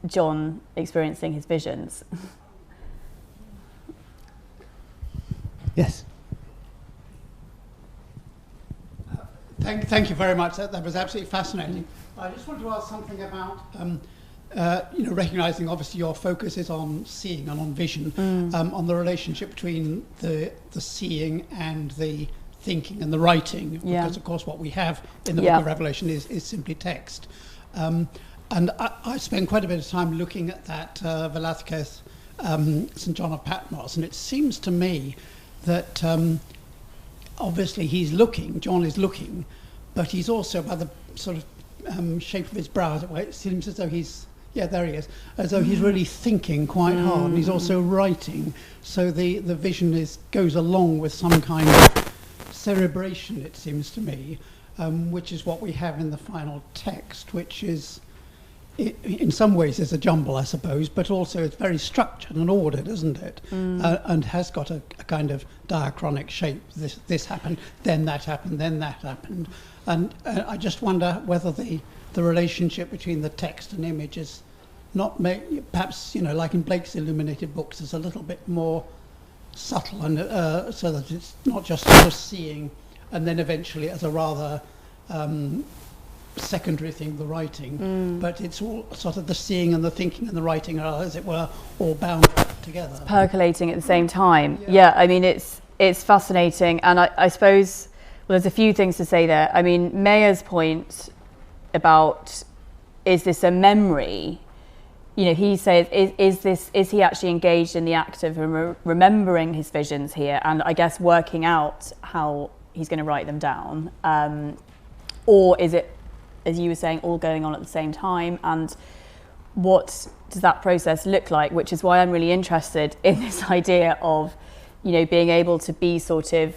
John experiencing his visions. Yes. Thank you very much. That was absolutely fascinating. I just want to ask something about, recognizing obviously your focus is on seeing and on vision, on the relationship between the seeing and the thinking and the writing, because of course what we have in the Book of Revelation is simply text. And I spent quite a bit of time looking at that Velázquez St. John of Patmos, and it seems to me that obviously John is looking, but he's also, by the sort of shape of his brow, it seems as though there he is, as though he's really thinking quite hard, and he's also writing. So the vision goes along with some kind of cerebration, it seems to me, which is what we have in the final text, which is, in some ways, is a jumble, I suppose, but also it's very structured and ordered, isn't it? And has got a kind of diachronic shape. This happened, then that happened, then that happened. And I just wonder whether the relationship between the text and image is not perhaps, like in Blake's illuminated books, is a little bit more subtle, and so that it's not just sort of seeing and then eventually as a rather secondary thing, the writing, but it's all sort of the seeing and the thinking and the writing are, as it were, all bound together. It's percolating at the same time. Yeah, I mean, it's fascinating, and I suppose, well, there's a few things to say there. I mean, Mayer's point about, is this a memory? He says, is he actually engaged in the act of remembering his visions here, and I guess working out how he's going to write them down, or is it, as you were saying, all going on at the same time, and what does that process look like? Which is why I'm really interested in this idea of, being able to be sort of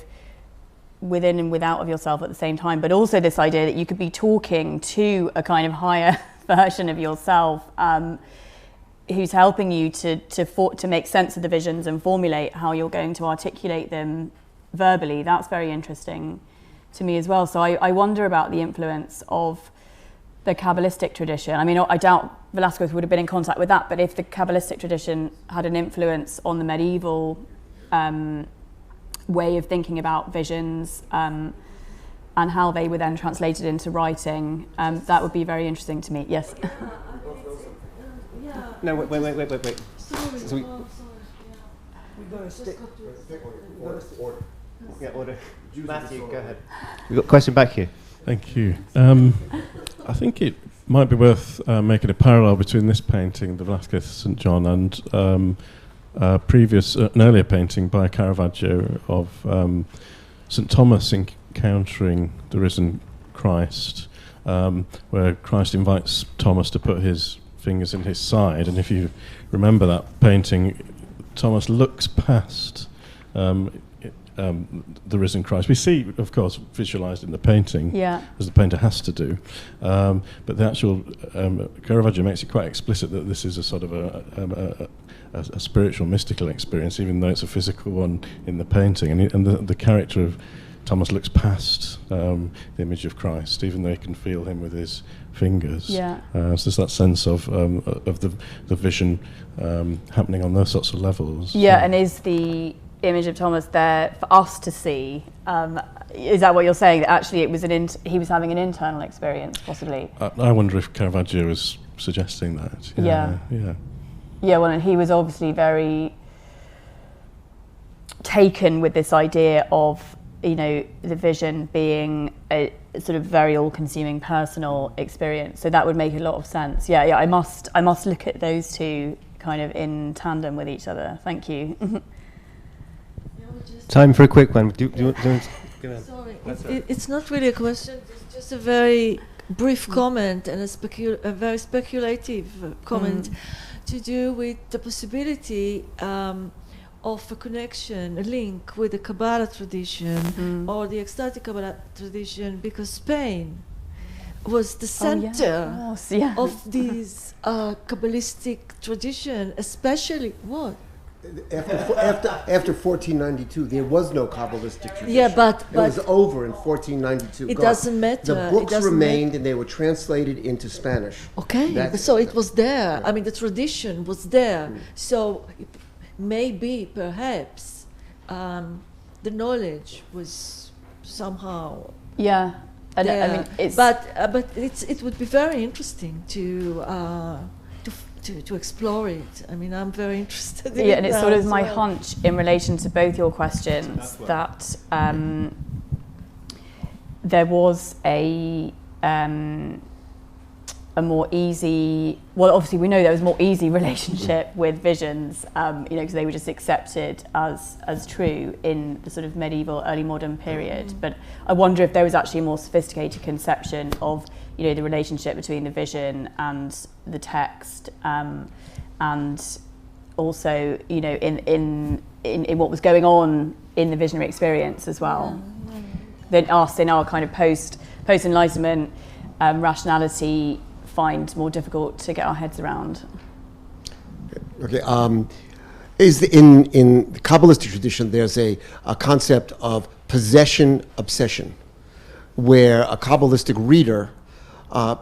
within and without of yourself at the same time, but also this idea that you could be talking to a kind of higher version of yourself, who's helping you to make sense of the visions and formulate how you're going to articulate them verbally. That's very interesting to me as well. So I wonder about the influence of the Kabbalistic tradition. I mean, I doubt Velázquez would have been in contact with that, but if the Kabbalistic tradition had an influence on the medieval way of thinking about visions, and how they were then translated into writing, that would be very interesting to me. Yes. No, wait. Sorry. So we gotta stick. order. Yeah, order. Matthew, go ahead. We've got a question back here. Thank you. I think it might be worth making a parallel between this painting, the Velázquez St. John, and an earlier painting by Caravaggio of St. Thomas encountering the risen Christ, where Christ invites Thomas to put his fingers in his side, and if you remember that painting, Thomas looks past the risen Christ. We see, of course, visualized in the painting, as the painter has to do, but the actual Caravaggio makes it quite explicit that this is a sort of a spiritual, mystical experience, even though it's a physical one in the painting, and the character of Thomas looks past the image of Christ, even though he can feel him with his fingers. So there's that sense of the vision happening on those sorts of levels. And is the image of Thomas there for us to see? Is that what you're saying? That actually it was he was having an internal experience, possibly? I wonder if Caravaggio was suggesting that. Well, and he was obviously very taken with this idea of, the vision being a sort of very all-consuming personal experience. So that would make a lot of sense. I must look at those two kind of in tandem with each other. Thank you. Time for a quick one. Do you want to go ahead? Sorry, it's not really a question. It's just a very brief comment and a very speculative comment to do with the possibility of a connection, a link with the Kabbalah tradition or the ecstatic Kabbalah tradition, because Spain was the center of this Kabbalistic tradition, especially what? After 1492, there was no Kabbalistic tradition. Yeah, but it was over in 1492. It doesn't matter. The books remained, and they were translated into Spanish. Okay, so it was there. I mean, the tradition was there. So maybe, perhaps, the knowledge was somehow And I mean, it's but it would be very interesting to explore it. I mean, I'm very interested in it. Yeah, and it's sort of my well. hunch in relation to both your questions that there was a more easy, well, obviously we know there was a more easy relationship with visions, because they were just accepted as true in the sort of medieval, early modern period. But I wonder if there was actually a more sophisticated conception of, the relationship between the vision and the text, and also, in what was going on in the visionary experience as well. Than us in our kind of post-Enlightenment rationality find more difficult to get our heads around. Okay. In the Kabbalistic tradition, there's a concept of possession obsession, where a Kabbalistic reader,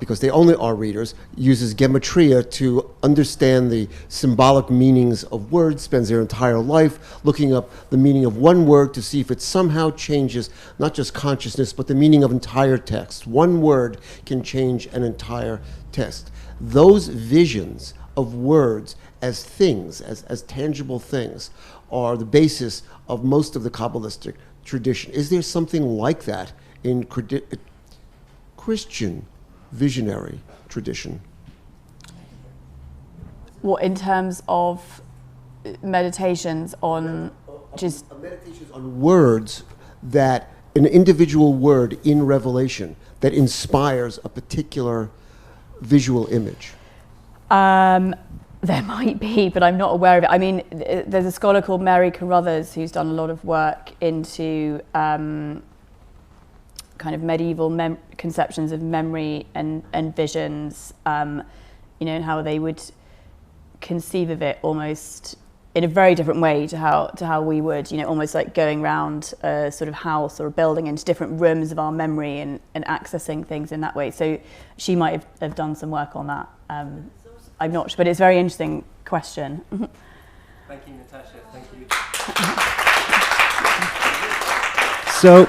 because they only are readers, uses gematria to understand the symbolic meanings of words, spends their entire life looking up the meaning of one word to see if it somehow changes not just consciousness, but the meaning of entire text. One word can change an entire text. Those visions of words as things, as tangible things, are the basis of most of the Kabbalistic tradition. Is there something like that in Christian visionary tradition? What, in terms of meditations on just... Meditations on words, that an individual word in Revelation that inspires a particular visual image? There might be, but I'm not aware of it. I mean, there's a scholar called Mary Carruthers who's done a lot of work into kind of medieval conceptions of memory and visions, and how they would conceive of it almost in a very different way to how we would, almost like going around a sort of house or a building into different rooms of our memory and accessing things in that way. So she might have done some work on that. I'm not sure, but it's a very interesting question. Thank you, Natasha. Thank you. So